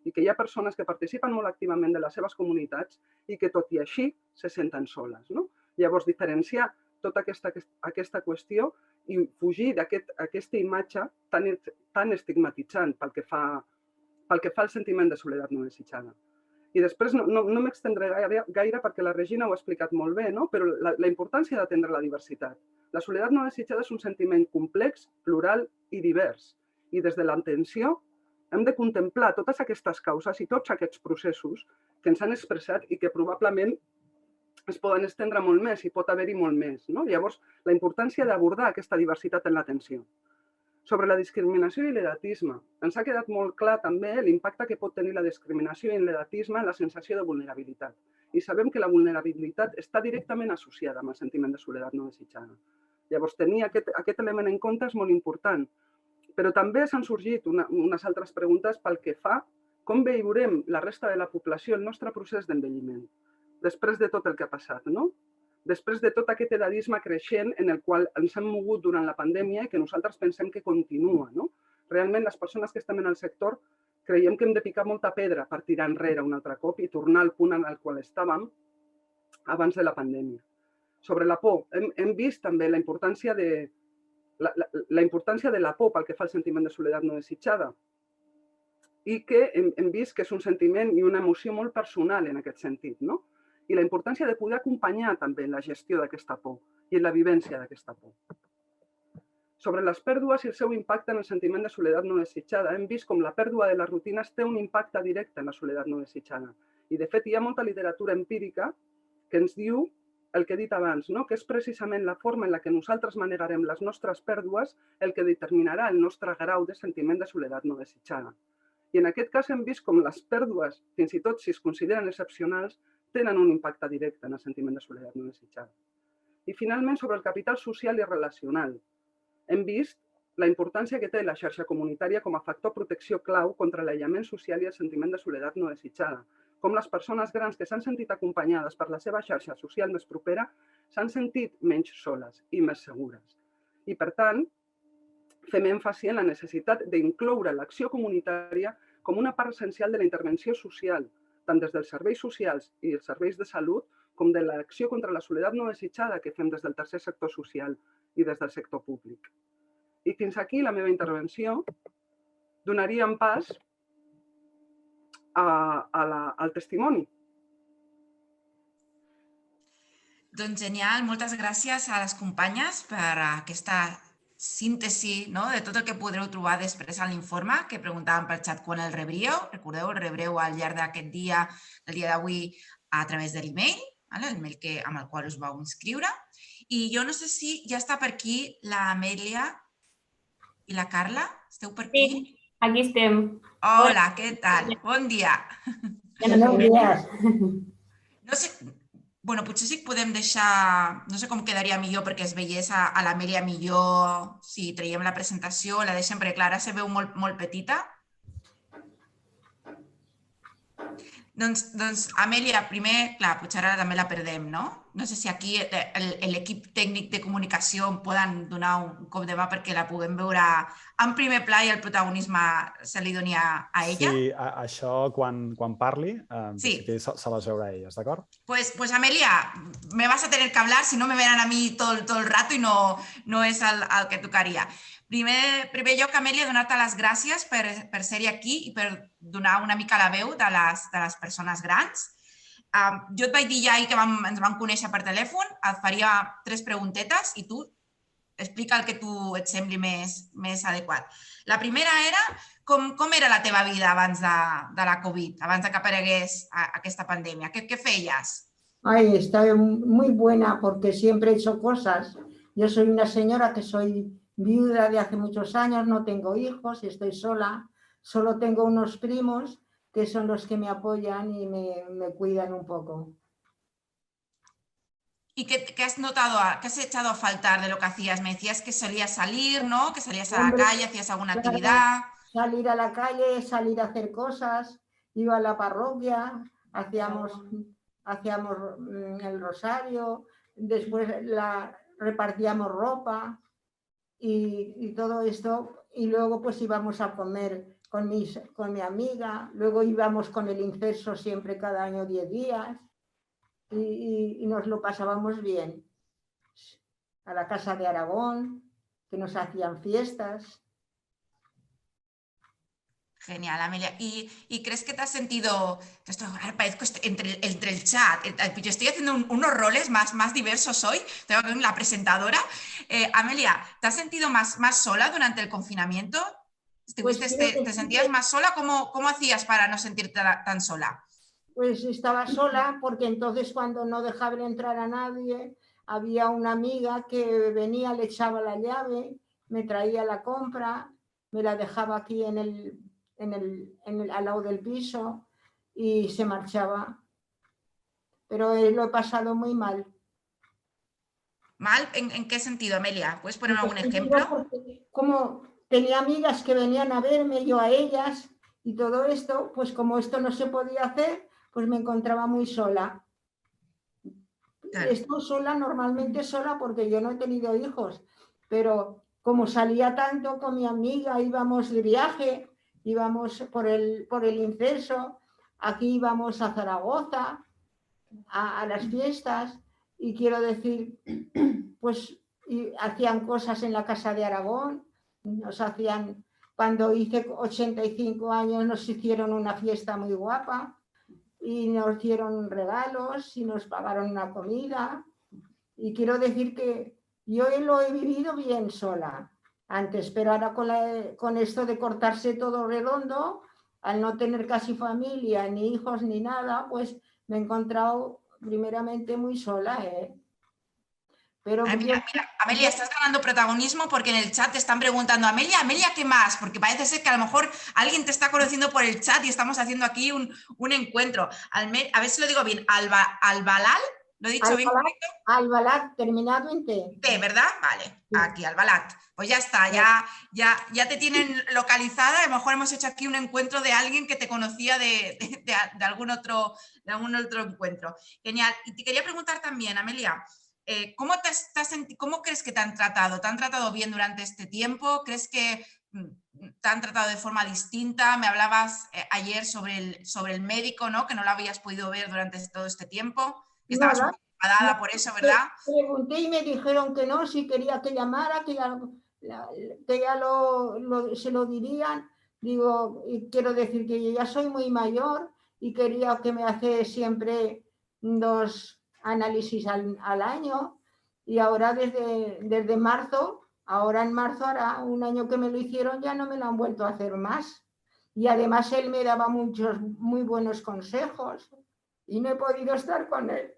i que hi ha persones que participen molt activament de les seves comunitats i que, tot i així, se senten soles. Llavors, diferenciar tota aquesta qüestió i fugir d'aquesta imatge tan estigmatitzant pel que fa al sentiment de soledat no desitjada. I després no m'extendré gaire perquè la Regina ho ha explicat molt bé, però la importància d'atendre la diversitat. La soledat no desitjada és un sentiment complex, plural i divers. I des de l'atenció hem de contemplar totes aquestes causes i tots aquests processos que ens han expressat i que probablement es poden estendre molt més i pot haver-hi molt més. Llavors, la importància d'abordar aquesta diversitat en l'atenció. Sobre la discriminació i l'edatisme, ens ha quedat molt clar també l'impacte que pot tenir la discriminació i l'edatisme en la sensació de vulnerabilitat. I sabem que la vulnerabilitat està directament associada amb el sentiment de soledat no desitjada. Llavors, tenir aquest element en compte és molt important. Però també s'han sorgit unes altres preguntes pel que fa com veurem la resta de la població el nostre procés d'envelliment, després de tot el que ha passat, no? Després de tot aquest edadisme creixent en el qual ens hem mogut durant la pandèmia i que nosaltres pensem que continua. Realment, les persones que estem en el sector creiem que hem de picar molta pedra per tirar enrere un altre cop i tornar al punt en el qual estàvem abans de la pandèmia. Sobre la por, hem vist també la importància de la por pel que fa al sentiment de soledat no desitjada i que hem vist que és un sentiment i una emoció molt personal en aquest sentit, no? I la importància de poder acompanyar també en la gestió d'aquesta por i en la vivència d'aquesta por. Sobre les pèrdues i el seu impacte en el sentiment de soledat no desitjada, hem vist com la pèrdua de les rutines té un impacte directe en la soledat no desitjada. I, de fet, hi ha molta literatura empírica que ens diu el que he dit abans, que és precisament la forma en la que nosaltres manegarem les nostres pèrdues el que determinarà el nostre grau de sentiment de soledat no desitjada. I en aquest cas hem vist com les pèrdues, fins i tot si es consideren excepcionals, tenen un impacte directe en el sentiment de soledat no desitjada. I finalment, sobre el capital social i relacional, hem vist la importància que té la xarxa comunitària com a factor protecció clau contra l'aïllament social i el sentiment de soledat no desitjada, com les persones grans que s'han sentit acompanyades per la seva xarxa social més propera s'han sentit menys soles i més segures. I, per tant, fem èmfasi en la necessitat d'incloure l'acció comunitària com una part essencial de la intervenció social, tant des dels serveis socials i els serveis de salut, com de l'acció contra la soledat no desitjada que fem des del tercer sector social i des del sector públic. I fins aquí la meva intervenció. Donaríem pas al testimoni. Doncs genial, moltes gràcies a les companyes per aquesta síntesi de tot el que podreu trobar després en l'informe, que preguntàvem pel xat quan el rebríeu. Recordeu, el rebreu al llarg d'aquest dia, del dia d'avui, a través de l'email, el mail amb el qual us vau inscriure. I jo no sé si ja està per aquí l'Amèlia i la Carla. Esteu per aquí? Sí, aquí estem. Hola, què tal? Bon dia. Buenos días. No sé, potser sí que podem deixar, no sé com quedaria millor perquè es veiés a l'Amèlia millor si traiem la presentació, la deixem perquè clar, ara se veu molt petita. Doncs, Amèlia, primer, clar, potser ara també la perdem, no? No sé si aquí l'equip tècnic de comunicació em poden donar un cop de mà perquè la puguem veure en primer pla i el protagonisme se li doni a ella. Sí, això quan parli, se les veurà elles, d'acord? Pues Amèlia, me vas a tener que hablar, si no me verán a mí todo el rato y no es el que tocaria. Primer lloc, Amèlia, donar-te les gràcies per ser-hi aquí i per donar una mica la veu de les persones grans. Jo et vaig dir ja ahir que ens vam conèixer per telèfon, et faria 3 preguntetes i tu explica el que tu et sembli més adequat. La primera era com era la teva vida abans de la Covid, abans que aparegués aquesta pandèmia? Què feies? Ay, está muy buena porque siempre he hecho cosas. Yo soy una señora que soy viuda de hace muchos años, no tengo hijos, estoy sola, solo tengo unos primos que son los que me apoyan y me cuidan un poco. ¿Y qué has notado, qué has echado a faltar de lo que hacías? Me decías que solías salir, ¿no? Que salías a la calle, hacías alguna actividad. Salir a la calle, salir a hacer cosas, iba a la parroquia, hacíamos el rosario, después repartíamos ropa y todo esto, y luego pues íbamos a comer con mi amiga, luego íbamos con el incenso siempre cada año 10 días y nos lo pasábamos bien. A la casa de Aragón, que nos hacían fiestas. Genial, Amelia. ¿Y crees que te has sentido, ahora parezco entre el chat, yo estoy haciendo unos roles más diversos hoy, tengo que la presentadora. Amelia, ¿te has sentido más sola durante el confinamiento? ¿Te sentías más sola? ¿Cómo hacías para no sentirte tan sola? Pues estaba sola porque entonces cuando no dejaban entrar a nadie, había una amiga que venía, le echaba la llave me traía la compra, me la dejaba aquí al lado del piso y se marchaba. Pero lo he pasado muy mal. ¿Mal? ¿En qué sentido, Amelia? ¿Puedes ponerme algún ejemplo? Como tenía amigas que venían a verme, yo a ellas, y todo esto, pues como esto no se podía hacer, pues me encontraba muy sola. Claro. Estoy sola, normalmente sola, porque yo no he tenido hijos, pero como salía tanto con mi amiga, íbamos de viaje, íbamos por el Incenso, aquí íbamos a Zaragoza, a las fiestas, y quiero decir, pues hacían cosas en la Casa de Aragón, cuando hice 85 años nos hicieron una fiesta muy guapa y nos dieron regalos y nos pagaron una comida. Y quiero decir que yo lo he vivido bien sola antes, pero ahora con esto de cortarse todo redondo, al no tener casi familia, ni hijos, ni nada, pues me he encontrado primeramente muy sola, Pero mira, Amelia, estás ganando protagonismo porque en el chat te están preguntando, Amelia, ¿qué más? Porque parece ser que a lo mejor alguien te está conociendo por el chat y estamos haciendo aquí un encuentro. A ver si lo digo bien, Albalal, ¿lo he dicho bien correcto? Albalat, terminado en T. T, ¿verdad? Vale, aquí, Albalat. Pues ya está, ya te tienen localizada. A lo mejor hemos hecho aquí un encuentro de alguien que te conocía de algún otro encuentro. Genial. Y te quería preguntar también, Amelia, ¿cómo crees que te han tratado? ¿Te han tratado bien durante este tiempo? ¿Crees que te han tratado de forma distinta? Me hablabas ayer sobre el médico, ¿no? Que no lo habías podido ver durante todo este tiempo, que estabas un poco enfadada por eso, ¿verdad? Pregunté y me dijeron que no, si quería que llamara, que ya se lo dirían. Digo, y quiero decir que yo ya soy muy mayor y quería que me hace siempre 2 análisis al año, y ahora desde marzo, ahora en marzo hará 1 año que me lo hicieron, ya no me lo han vuelto a hacer más. Y además él me daba muchos muy buenos consejos y no he podido estar con él.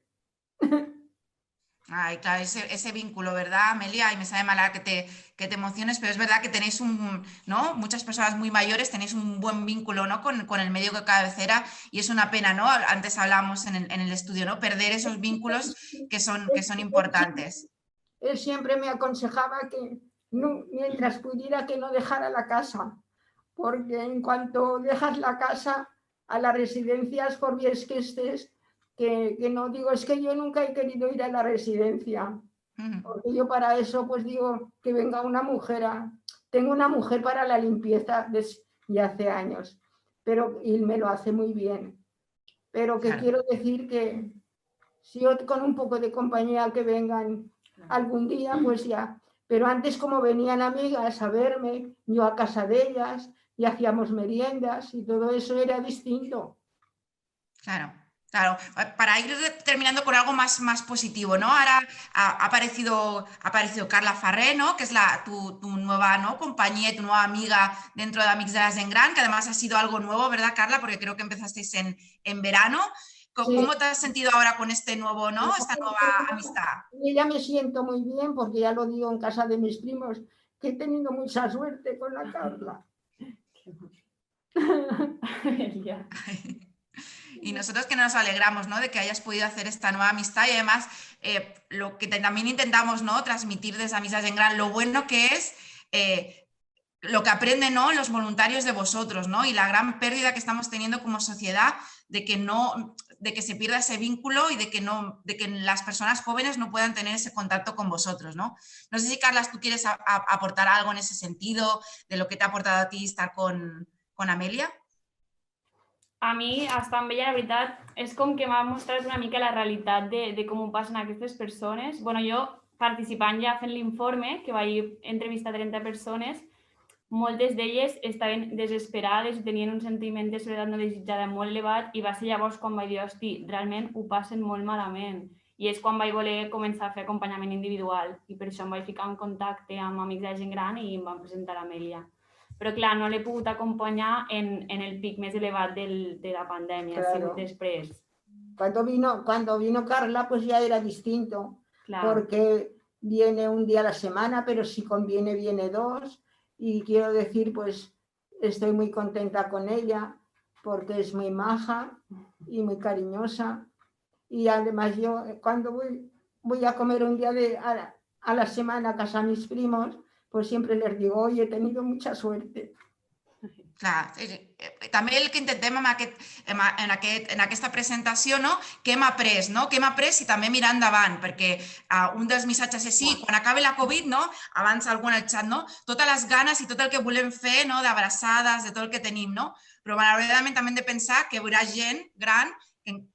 Ay, claro, ese vínculo, ¿verdad, Amelia? Y me sabe mal que te emociones, pero es verdad que tenéis ¿no? Muchas personas muy mayores tenéis un buen vínculo, ¿no? con el médico de cabecera, y es una pena, ¿no? Antes hablamos en el estudio, ¿no? Perder esos vínculos que son importantes. Él siempre me aconsejaba que mientras pudiera que no dejara la casa, porque en cuanto dejas la casa, a las residencias, por bien que estés, que no digo, es que yo nunca he querido ir a la residencia, porque yo para eso pues digo que venga una mujer, tengo una mujer para la limpieza desde hace años, y me lo hace muy bien, pero que quiero decir que si yo con un poco de compañía que vengan algún día, pues ya, pero antes como venían amigas a verme, yo a casa de ellas y hacíamos meriendas y todo eso era distinto. Claro. Claro, para ir terminando con algo más positivo, ¿no? Ahora ha aparecido Carla Farré, ¿no? Que es tu nueva, ¿no? compañía, tu nueva amiga dentro de Amics de la Gent Gran, que además ha sido algo nuevo, ¿verdad, Carla? Porque creo que empezasteis en verano. ¿Cómo te has sentido ahora con este nuevo, ¿no? Esta nueva amistad? Ya me siento muy bien, porque ya lo digo en casa de mis primos, que he tenido mucha suerte con la Carla. Y nosotros que nos alegramos, ¿no? de que hayas podido hacer esta nueva amistad, y además lo que también intentamos, ¿no? transmitir desde Amics de la Gent Gran, lo bueno que es lo que aprenden, ¿no? los voluntarios de vosotros, ¿no? y la gran pérdida que estamos teniendo como sociedad de que se pierda ese vínculo y de que las personas jóvenes no puedan tener ese contacto con vosotros, ¿no? No sé si, Carlas, tú quieres aportar algo en ese sentido, de lo que te ha aportado a ti estar con Amelia. A mi, estar amb ella, la veritat, és com que m'ha mostrat una mica la realitat de com ho passen aquestes persones. Bueno, jo, participant ja fent l'informe, que vaig entrevistar 30 persones, moltes d'elles estaven desesperades i tenien un sentiment de soledat no desitjada molt elevat, i va ser llavors quan vaig dir, hosti, realment ho passen molt malament. I és quan vaig voler començar a fer acompanyament individual, i per això em vaig ficar en contacte amb Amics de la Gent Gran i em van presentar a Amèlia. Però, clar, no l'he pogut acompanyar en el pic més elevat de la pandèmia, claro. Després. Cuando vino Carla, pues ya era distinto, claro. Porque viene un día a la semana, pero si conviene viene 2. Y quiero decir, pues estoy muy contenta con ella porque es muy maja y muy cariñosa. Y además yo cuando voy a comer un día a la semana a casa de mis primos, pues siempre les digo, oye, he tenido mucha suerte. Clar, també el que intentem en aquesta presentació, no? Què hem après, no? Què hem après i també mirar endavant, perquè un dels missatges és sí, quan acabi la Covid, no? Abans algú en el xat, no? Totes les ganes i tot el que volem fer, no? D'abraçades, de tot el que tenim, no? Però malauradament també hem de pensar que hi haurà gent gran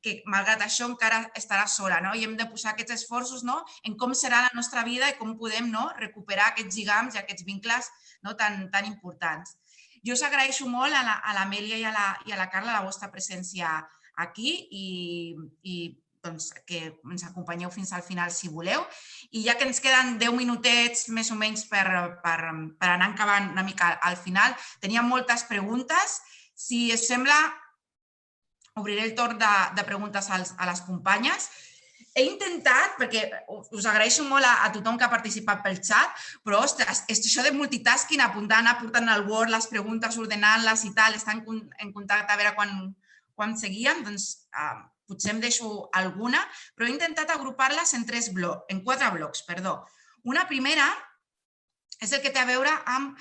que malgrat això encara estarà sola, no? I hem de posar aquests esforços, no? En com serà la nostra vida i com podem, no? Recuperar aquests lligams i aquests vincles, no? tan importants. Jo us agraeixo molt a l'Amèlia i a la Carla la vostra presència aquí i doncs, que ens acompanyeu fins al final si voleu. I ja que ens queden 10 minutets més o menys per anar acabant una mica al final, tenia moltes preguntes. Si us sembla, obriré el torn de preguntes a les companyes. He intentat, perquè us agraeixo molt a tothom que ha participat pel xat, però, ostres, això de multitasking, apuntant al Word les preguntes, ordenant-les i tal, estar en contacte a veure quan seguien, doncs potser em deixo alguna, però he intentat agrupar-les en 4 blocs. Una primera és el que té a veure amb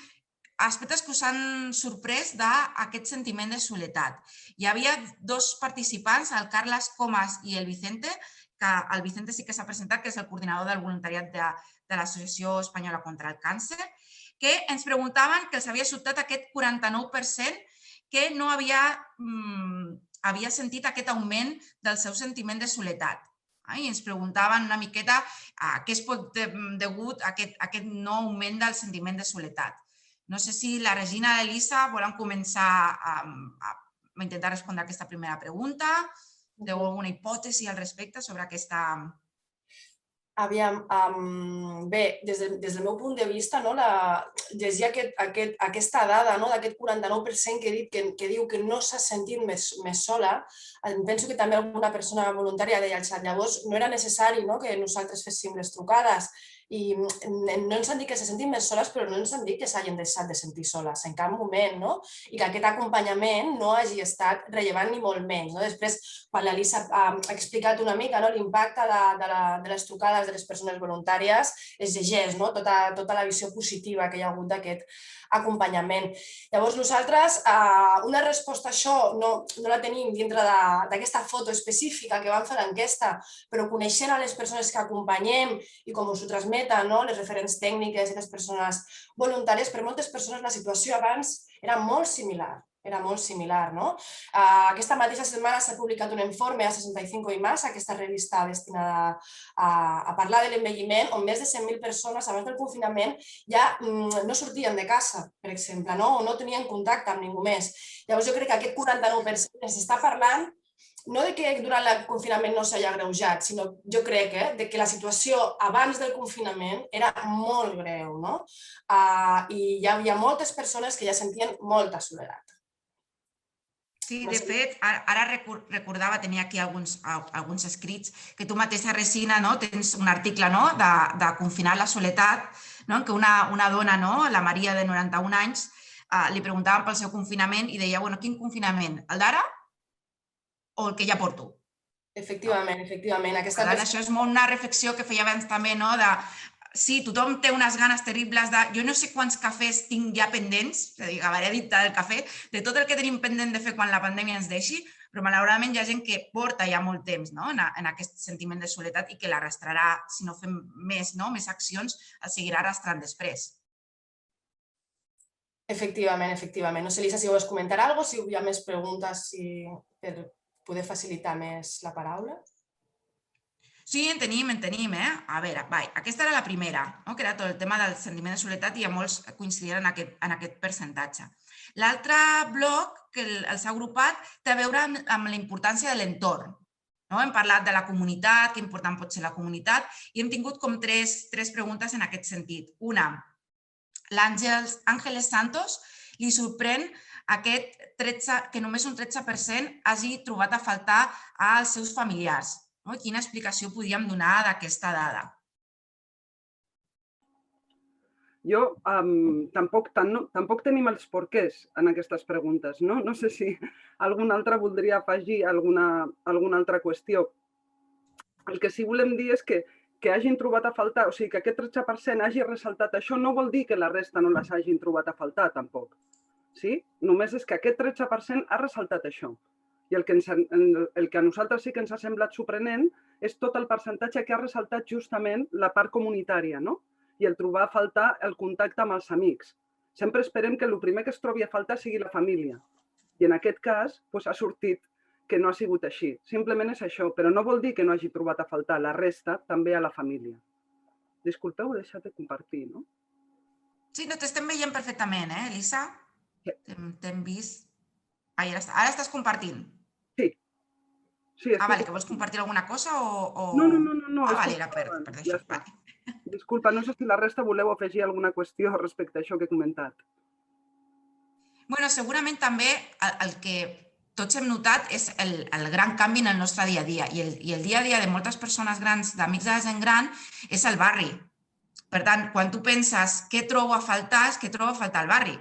aspectes que us han sorprès d'aquest sentiment de soledat. Hi havia 2 participants, el Carles Comas i el Vicente, que el Vicente sí que s'ha presentat, que és el coordinador del voluntariat de l'Associació Espanyola contra el Càncer, que ens preguntaven que els havia sobtat aquest 49% que no havia sentit aquest augment del seu sentiment de soledat. I ens preguntaven una miqueta a què es pot degut a aquest no augment del sentiment de soledat. No sé si la Regina i l'Elisa volen començar a intentar respondre a aquesta primera pregunta. Teniu alguna hipòtesi al respecte sobre aquesta... Aviam, bé, des del meu punt de vista, llegir aquesta dada d'aquest 49% que diu que no s'ha sentit més sola, penso que també alguna persona voluntària deia al xat, llavors no era necessari que nosaltres féssim les trucades i no ens han dit que se sentin més soles, però no ens han dit que s'hagin deixat de sentir soles en cap moment, i que aquest acompanyament no hagi estat rellevant ni molt menys. Després, quan l'Elisa ha explicat una mica l'impacte de les trucades de les persones voluntàries, es llegeix tota la visió positiva que hi ha hagut d'aquest acompanyament. Llavors, nosaltres una resposta a això no la tenim dintre d'aquesta foto específica que vam fer l'enquesta, però coneixent a les persones que acompanyem i com us ho transmeten, les referents tècniques i les persones voluntàries, per moltes persones la situació abans era molt similar. Aquesta mateixa setmana s'ha publicat un informe a 65 i Más, aquesta revista destinada a parlar de l'envelliment, on més de 100.000 persones abans del confinament ja no sortien de casa, per exemple, o no tenien contacte amb ningú més. Llavors jo crec que aquest 49% ens està parlant no de que durant el confinament no s'hagi agreujat, sinó jo crec que la situació abans del confinament era molt greu, i hi havia moltes persones que ja sentien molta soledat. Sí, de fet, ara recordava, tenia aquí alguns escrits, que tu mateixa, Regina, tens un article de confinar la soledat, que una dona, la Maria, de 91 anys, li preguntaven pel seu confinament i deia, bueno, quin confinament? El d'ara o el que ja porto? Efectivament. Per tant, això és molt una reflexió que feia abans també, de sí, tothom té unes ganes terribles de... Jo no sé quants cafès tinc ja pendents, és a dir, acabaré addicta al cafè, de tot el que tenim pendent de fer quan la pandèmia ens deixi, però malauradament hi ha gent que porta ja molt temps en aquest sentiment de soledat i que l'arrastrarà, si no fem més accions, el seguirà arrastrant després. Efectivament. No sé, Elisa, si vols comentar alguna cosa, si hi ha més preguntes per poder facilitar més la paraula. Sí, en tenim. A veure, aquesta era la primera, que era tot el tema del sentiment de soledat i a molts coincidien en aquest percentatge. L'altre bloc que els ha agrupat té a veure amb la importància de l'entorn. Hem parlat de la comunitat, que important pot ser la comunitat, i hem tingut com tres preguntes en aquest sentit. Una, l'Àngeles Santos li sorprèn que només un 13% hagi trobat a faltar als seus familiars. Quina explicació podíem donar d'aquesta dada? Jo tampoc tenim els porquès en aquestes preguntes. No sé si algun altre voldria afegir alguna altra qüestió. El que sí volem dir és que hagin trobat a faltar, o sigui, que aquest 13% hagi ressaltat això, no vol dir que la resta no les hagin trobat a faltar, tampoc. Sí? Només és que aquest 13% ha ressaltat això. I el que a nosaltres sí que ens ha semblat sorprenent és tot el percentatge que ha ressaltat justament la part comunitària, no? I el trobar a faltar el contacte amb els amics. Sempre esperem que el primer que es trobi a faltar sigui la família. I en aquest cas ha sortit que no ha sigut així. Simplement és això, però no vol dir que no hagi trobat a faltar la resta també a la família. Disculpeu, he deixat de compartir, no? Sí, no t'estem veient perfectament, Elisa? T'hem vist. Ara estàs compartint. Sí. Vale, que vols compartir alguna cosa o... No. Vale, era per això. Disculpa, no sé si la resta voleu afegir alguna qüestió respecte a això que he comentat. Bueno, segurament també el que tots hem notat és el gran canvi en el nostre dia a dia. I el dia a dia de moltes persones grans, d'amics de la gent gran, és el barri. Per tant, quan tu penses què trobo a faltar, és què trobo a faltar al barri.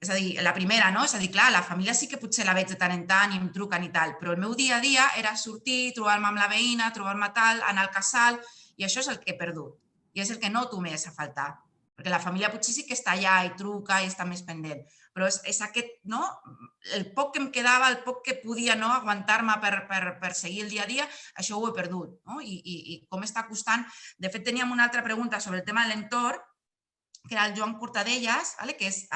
És a dir, la primera, no? És a dir, clar, la família sí que potser la veig de tant en tant i em truquen i tal, però el meu dia a dia era sortir, trobar-me amb la veïna, trobar-me tal, anar al casal, i això és el que he perdut. I és el que noto més a faltar. Perquè la família potser sí que està allà i truca i està més pendent. Però és aquest, no? El poc que em quedava, el poc que podia aguantar-me per seguir el dia a dia, això ho he perdut. I com està costant... De fet, teníem una altra pregunta sobre el tema de l'entorn, que era el Joan Cortadellas, que és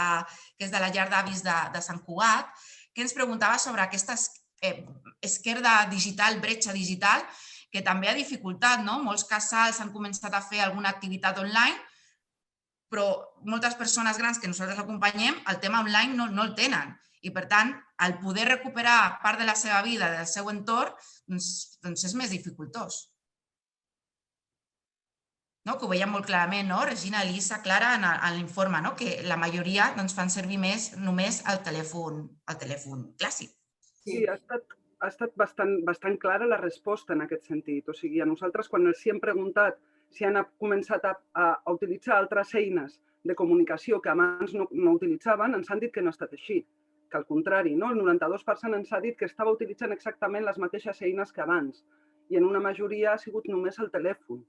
de la llar d'avis de Sant Cugat, que ens preguntava sobre aquesta esquerda digital, bretxa digital, que també ha dificultat. Molts casals han començat a fer alguna activitat online, però moltes persones grans que nosaltres acompanyem, el tema online no el tenen. I, per tant, el poder recuperar part de la seva vida, del seu entorn, doncs és més dificultós. Que ho veiem molt clarament, Regina, Elisa, Clara, en l'informe, que la majoria fan servir només el telèfon clàssic. Sí, ha estat bastant clara la resposta en aquest sentit. O sigui, a nosaltres, quan els hem preguntat si han començat a utilitzar altres eines de comunicació que abans no utilitzaven, ens han dit que no ha estat així, que al contrari, el 92% ens ha dit que estava utilitzant exactament les mateixes eines que abans i en una majoria ha sigut només el telèfon.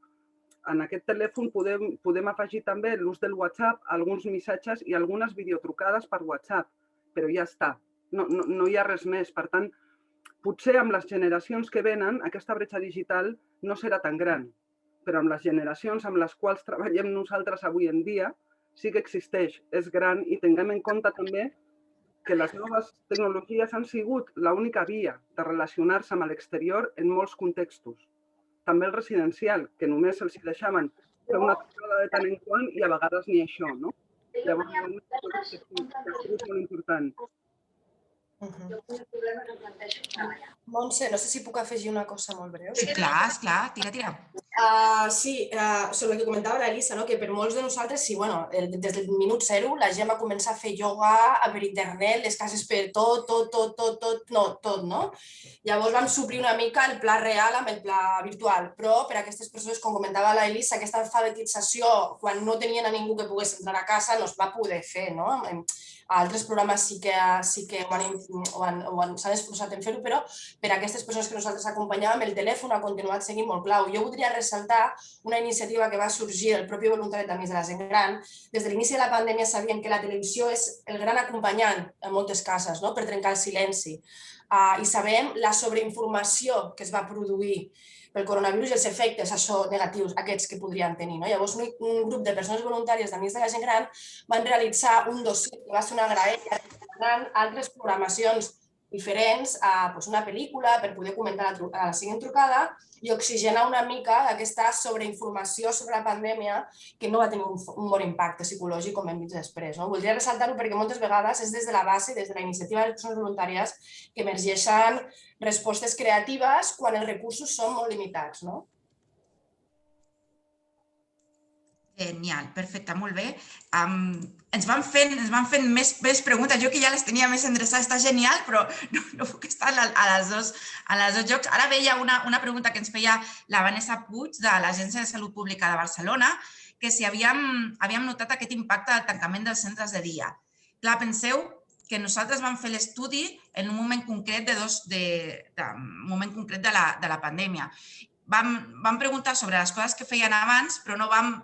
En aquest telèfon podem afegir també l'ús del WhatsApp, alguns missatges i algunes videotrucades per WhatsApp, però ja està, no hi ha res més. Per tant, potser amb les generacions que venen aquesta bretxa digital no serà tan gran, però amb les generacions amb les quals treballem nosaltres avui en dia sí que existeix, és gran i tinguem en compte també que les noves tecnologies han sigut l'única via de relacionar-se amb l'exterior en molts contextos. També el residencial, que només els deixaven fer una trucada de tant en quant i a vegades ni això, no? Llavors, és molt important. Montse, no sé si puc afegir una cosa molt breu. Sí, clar, tira. Sí, sobre el que comentava l'Elisa, que per molts de nosaltres, sí, des del minut zero la gent va començar a fer ioga per internet, les cases per tot, no? Llavors vam suplir una mica el pla real amb el pla virtual, però per a aquestes persones, com comentava l'Elisa, aquesta alfabetització, quan no tenien a ningú que pogués entrar a casa, no es va poder fer, no? Altres programes sí que s'han esforçat en fer-ho, però per a aquestes persones que nosaltres acompanyàvem, el telèfon ha continuat sent molt clau. Jo voldria ressaltar una iniciativa que va sorgir del propi voluntariat d'Amics de la Gent Gran. Des de l'inici de la pandèmia sabíem que la televisió és el gran acompanyant en moltes cases, per trencar el silenci. I sabem la sobreinformació que es va produir pel coronavirus i els efectes negatius aquests que podrien tenir. Llavors, un grup de persones voluntàries d'Amics de la Gent Gran van realitzar un dossier que va ser una graella recomanant altres programacions diferents, una pel·lícula per poder comentar a la següent trucada i oxigenar una mica aquesta sobreinformació sobre la pandèmia que no va tenir un bon impacte psicològic, com hem vist després. Voldria ressaltar-ho perquè moltes vegades és des de la base, des de la iniciativa de les persones voluntàries, que emergeixen respostes creatives quan els recursos són molt limitats. Genial, perfecte, molt bé. Ens van fent més preguntes, jo que ja les tenia més endreçades, està genial, però no puc estar a les dos llocs. Ara veia una pregunta que ens feia la Vanessa Puig de l'Agència de Salut Pública de Barcelona, que si havíem notat aquest impacte del tancament dels centres de dia. Clar, penseu que nosaltres vam fer l'estudi en un moment concret de la pandèmia. Vam preguntar sobre les coses que feien abans, però no vam...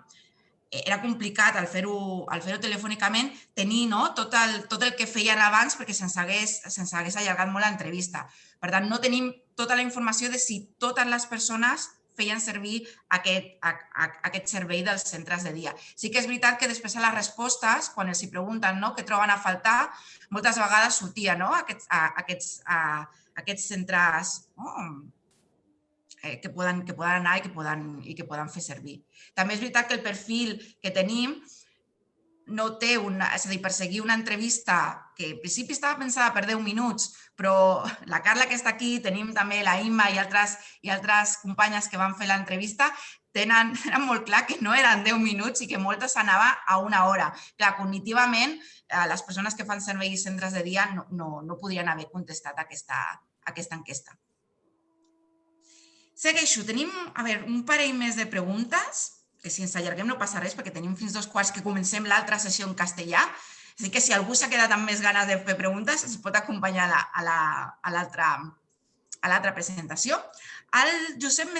Era complicat al fer-ho telefònicament tenir tot el que feien abans perquè se'ns hagués allargat molt l'entrevista. Per tant, no tenim tota la informació de si totes les persones feien servir aquest servei dels centres de dia. Sí que és veritat que després a les respostes, quan els pregunten què troben a faltar, moltes vegades sortia aquests centres que poden anar i que poden fer servir. També és veritat que el perfil que tenim no té és a dir, per seguir una entrevista que en principi estava pensada per 10 minuts, però la Carla que està aquí, tenim també la Imma i altres companyes que van fer l'entrevista, tenen molt clar que no eren 10 minuts i que moltes anava a 1 hora. Clar, cognitivament, les persones que fan servei i centres de dia no podrien haver contestat aquesta enquesta. Segueixo. Tenim un parell més de preguntes, que si ens allarguem no passa res, perquè tenim fins 2:15 que comencem l'altra sessió en castellà. Així que si algú s'ha quedat amb més ganes de fer preguntes, ens pot acompanyar a l'altra presentació. El Josep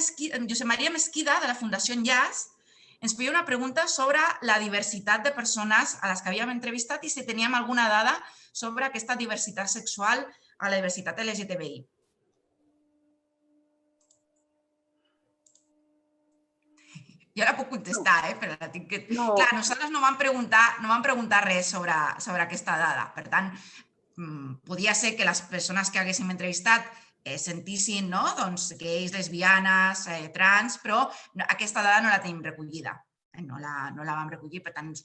Maria Mesquida, de la Fundació Enllaç, ens feia una pregunta sobre la diversitat de persones a les que havíem entrevistat i si teníem alguna dada sobre aquesta diversitat sexual a la diversitat LGTBI. Jo la puc contestar, però la tinc que... Clar, nosaltres no vam preguntar res sobre aquesta dada. Per tant, podia ser que les persones que haguéssim entrevistat sentissin gais, lesbianes, trans, però aquesta dada no la tenim recollida. No la vam recollir, per tant, és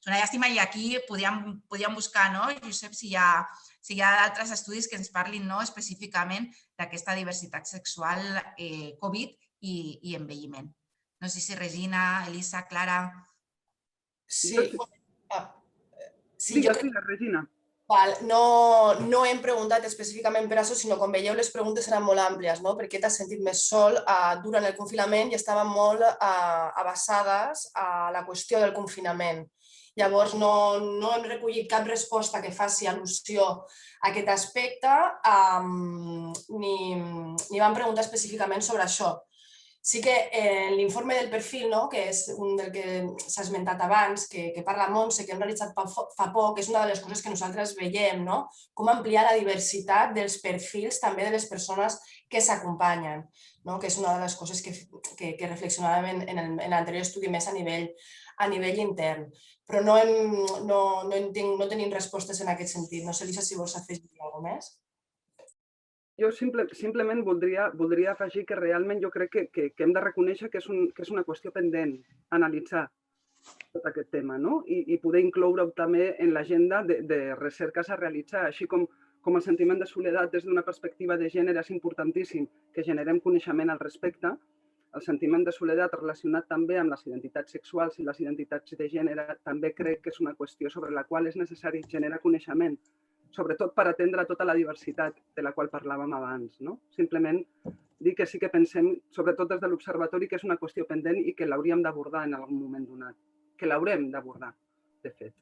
una llàstima. I aquí podíem buscar, Josep, si hi ha d'altres estudis que ens parlin específicament d'aquesta diversitat sexual Covid i envelliment. No sé si Regina, Elisa, Clara... Sí. Digues, Regina. No hem preguntat específicament per això, sinó com veieu les preguntes eren molt àmplies, perquè t'has sentit més sol durant el confinament i estaven molt abassades a la qüestió del confinament. Llavors no hem recollit cap resposta que faci al·lusió a aquest aspecte ni vam preguntar específicament sobre això. Sí que en l'informe del perfil, que és un del que s'ha esmentat abans, que parla Montse, que hem realitzat fa poc, és una de les coses que nosaltres veiem, com ampliar la diversitat dels perfils també de les persones que s'acompanyen, que és una de les coses que reflexionàvem en l'anterior estudi més a nivell intern. Però no tenim respostes en aquest sentit. No sé, Elisa, si vols afegir alguna cosa més. Jo simplement voldria afegir que realment jo crec que hem de reconèixer que és una qüestió pendent analitzar tot aquest tema i poder incloure-ho també en l'agenda de recerques a realitzar, així com el sentiment de soledat des d'una perspectiva de gènere és importantíssim que generem coneixement al respecte. El sentiment de soledat relacionat també amb les identitats sexuals i les identitats de gènere també crec que és una qüestió sobre la qual és necessari generar coneixement, sobretot per atendre tota la diversitat de la qual parlàvem abans. Simplement dir que sí que pensem, sobretot des de l'Observatori, que és una qüestió pendent i que l'hauríem d'abordar en algun moment donat, que l'haurem d'abordar, de fet.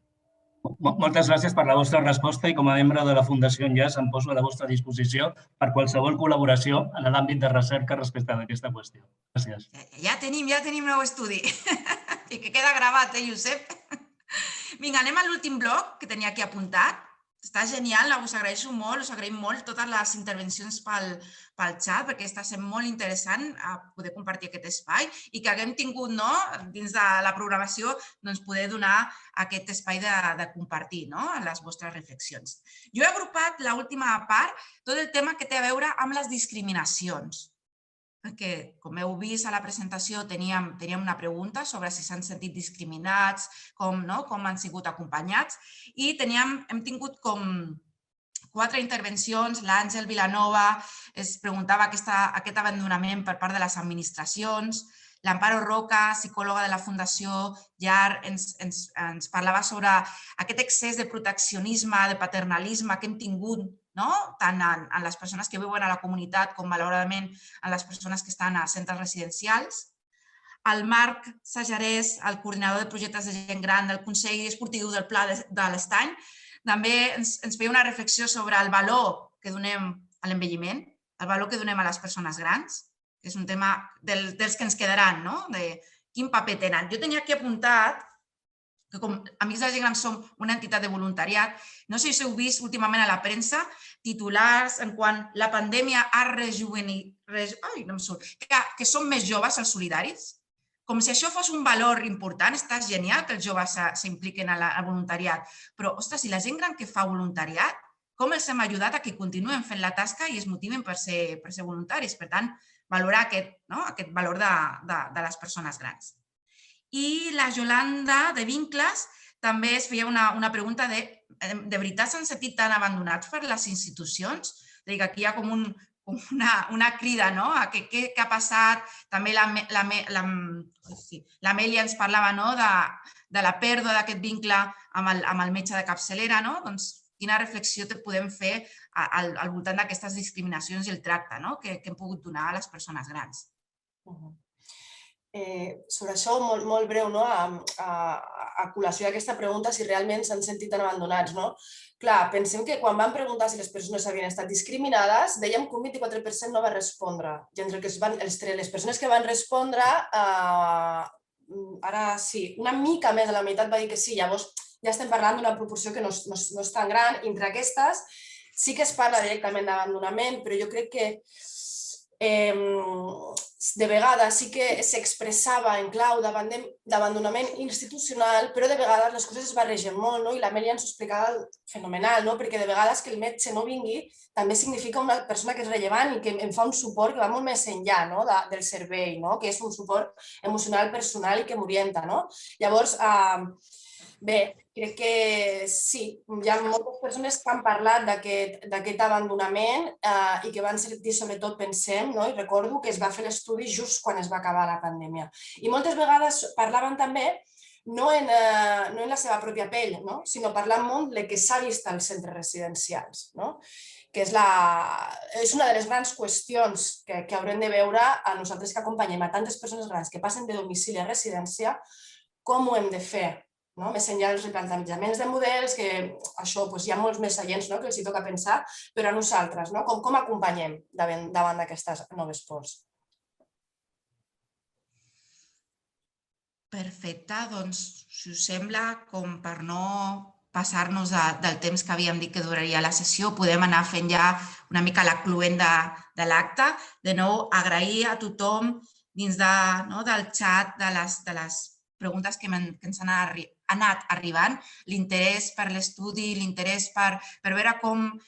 Moltes gràcies per la vostra resposta i com a membre de la Fundació Enllaç em poso a la vostra disposició per qualsevol col·laboració en l'àmbit de recerca respecte a aquesta qüestió. Gràcies. Ja tenim nou estudi i que queda gravat, Josep? Vinga, anem a l'últim bloc que tenia aquí apuntat. Està genial, us agraeixo molt, us agraïm molt totes les intervencions pel xat, perquè està sent molt interessant poder compartir aquest espai i que haguem tingut dins de la programació poder donar aquest espai de compartir les vostres reflexions. Jo he agrupat l'última part, tot el tema que té a veure amb les discriminacions. Perquè, com heu vist a la presentació, teníem una pregunta sobre si s'han sentit discriminats, com han sigut acompanyats, i hem tingut com 4 intervencions. L'Àngel Vilanova es preguntava aquest abandonament per part de les administracions. L'Amparo Roca, psicòloga de la Fundació Llar, ens parlava sobre aquest excés de proteccionisme, de paternalisme que hem tingut tant en les persones que viuen a la comunitat com, malauradament, en les persones que estan a centres residencials. el Marc Sajarès, el coordinador de projectes de gent gran del Consell Esportiu del Pla de l'Estany, també ens feia una reflexió sobre el valor que donem a l'envelliment, el valor que donem a les persones grans, que és un tema dels que ens quedaran, de quin paper tenen. Jo tenia aquí apuntat que com Amics de la Gent Gran som una entitat de voluntariat, no sé si heu vist últimament a la premsa titulars en quan la pandèmia ha rejuvenit, que són més joves els solidaris, com si això fos un valor important. Està genial que els joves s'impliquen al voluntariat, però, ostres, si la gent gran que fa voluntariat, com els hem ajudat a que continuen fent la tasca i es motiven per ser voluntaris? Per tant, valorar aquest valor de les persones grans. I la Yolanda, de Vincles, també es feia una pregunta de veritat s'han sentit tan abandonats per les institucions? És a dir, que aquí hi ha com una crida a què ha passat. També l'Amèlia ens parlava de la pèrdua d'aquest vincle amb el metge de capçalera. Doncs quina reflexió podem fer al voltant d'aquestes discriminacions i el tracte que hem pogut donar a les persones grans. Sobre això, molt breu, a col·lació d'aquesta pregunta, si realment s'han sentit tan abandonats. Clar, pensem que quan vam preguntar si les persones havien estat discriminades, dèiem que un 24% no va respondre. I entre les persones que van respondre, ara sí, una mica més de la meitat va dir que sí. Llavors ja estem parlant d'una proporció que no és tan gran. Entre aquestes sí que es parla directament d'abandonament, però jo crec que de vegades sí que s'expressava en clau d'abandonament institucional, però de vegades les coses es barregen molt, i l'Amèlia ens ho explicava fenomenal, perquè de vegades que el metge no vingui també significa una persona que és rellevant i que em fa un suport que va molt més enllà del servei, que és un suport emocional, personal i que m'orienta. Llavors, bé, crec que sí, hi ha moltes persones que han parlat d'aquest abandonament i que van sentir, sobretot, pensem, i recordo que es va fer l'estudi just quan es va acabar la pandèmia. I moltes vegades parlaven també, no en la seva pròpia pell, sinó parlant molt del que s'ha vist als centres residencials, que és una de les grans qüestions que haurem de veure a nosaltres que acompanyem a tantes persones grans que passen de domicili a residència, com ho hem de fer. Més enllà dels replantejaments de models, que això hi ha molts més seients que els hi toca pensar, però a nosaltres, com acompanyem davant d'aquestes noves pors? Perfecte, doncs, si us sembla, com per no passar-nos del temps que havíem dit que duraria la sessió, podem anar fent ja una mica la cluent de l'acte. De nou, agrair a tothom dins del xat de les preguntes que ens han anat arribant, l'interès per l'estudi, l'interès per veure com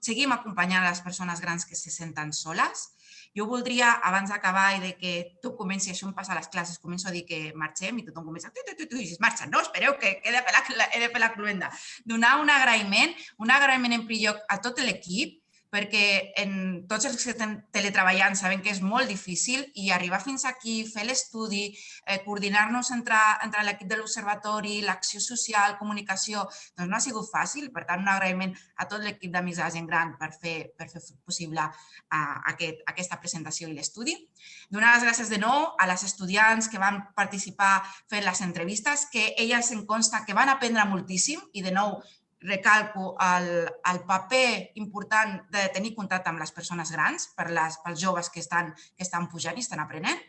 seguim acompanyant les persones grans que se senten soles. Jo voldria, abans d'acabar i que tot comenci, això em passa a les classes, començo a dir que marxem i tothom comença i es marxa. No, espereu, que he de fer la cluenda. Donar un agraïment en primer lloc a tot l'equip, perquè tots els que estem teletreballant saben que és molt difícil i arribar fins aquí, fer l'estudi, coordinar-nos entre l'equip de l'Observatori, l'acció social, comunicació, doncs no ha sigut fàcil. Per tant, un agraïment a tot l'equip d'Amics de la Gent Gran per fer possible aquesta presentació i l'estudi. Donar les gràcies de nou a les estudiants que van participar fent les entrevistes, que elles em consta que van aprendre moltíssim i, de nou, recalco el paper important de tenir contacte amb les persones grans, pels joves que estan pujant i estan aprenent.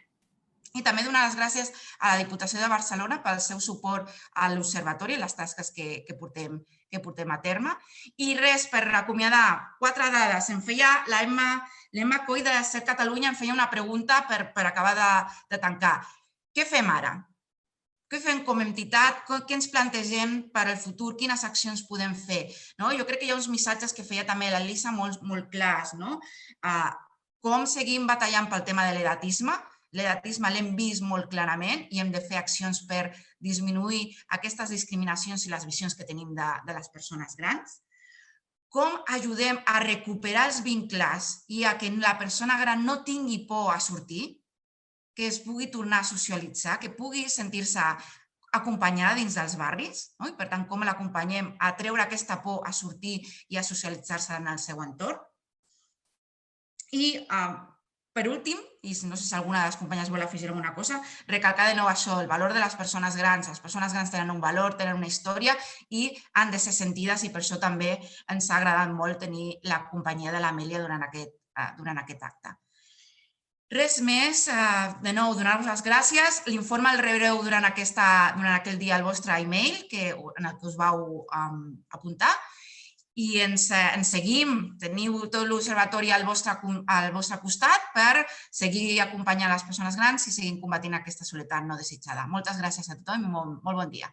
I també donar les gràcies a la Diputació de Barcelona pel seu suport a l'Observatori i les tasques que portem a terme. I res, per acomiadar, 4 dades. L'Emma Coll de CERT Catalunya em feia una pregunta per acabar de tancar. Què fem ara? Què fem com a entitat? Què ens plantegem per al futur? Quines accions podem fer? Jo crec que hi ha uns missatges que feia també l'Elisa molt clars. Com seguim batallant pel tema de l'edatisme? L'edatisme l'hem vist molt clarament i hem de fer accions per disminuir aquestes discriminacions i les visions que tenim de les persones grans. Com ajudem a recuperar els vincles i a que la persona gran no tingui por a sortir, que es pugui tornar a socialitzar, que pugui sentir-se acompanyada dins dels barris, i per tant com l'acompanyem a treure aquesta por a sortir i a socialitzar-se en el seu entorn. I Per últim, i no sé si alguna de les companyes vol afegir alguna cosa, recalcar de nou això, el valor de les persones grans. Les persones grans tenen un valor, tenen una història i han de ser sentides i per això també ens ha agradat molt tenir la companyia de l'Amèlia durant aquest acte. Res més, de nou, donar-vos les gràcies. L'informe el rebreu durant aquell dia al vostre e-mail en el que us vau apuntar. I ens seguim, teniu tot l'observatori al vostre costat per seguir acompanyant les persones grans i seguir combatint aquesta soledat no desitjada. Moltes gràcies a tothom i molt bon dia.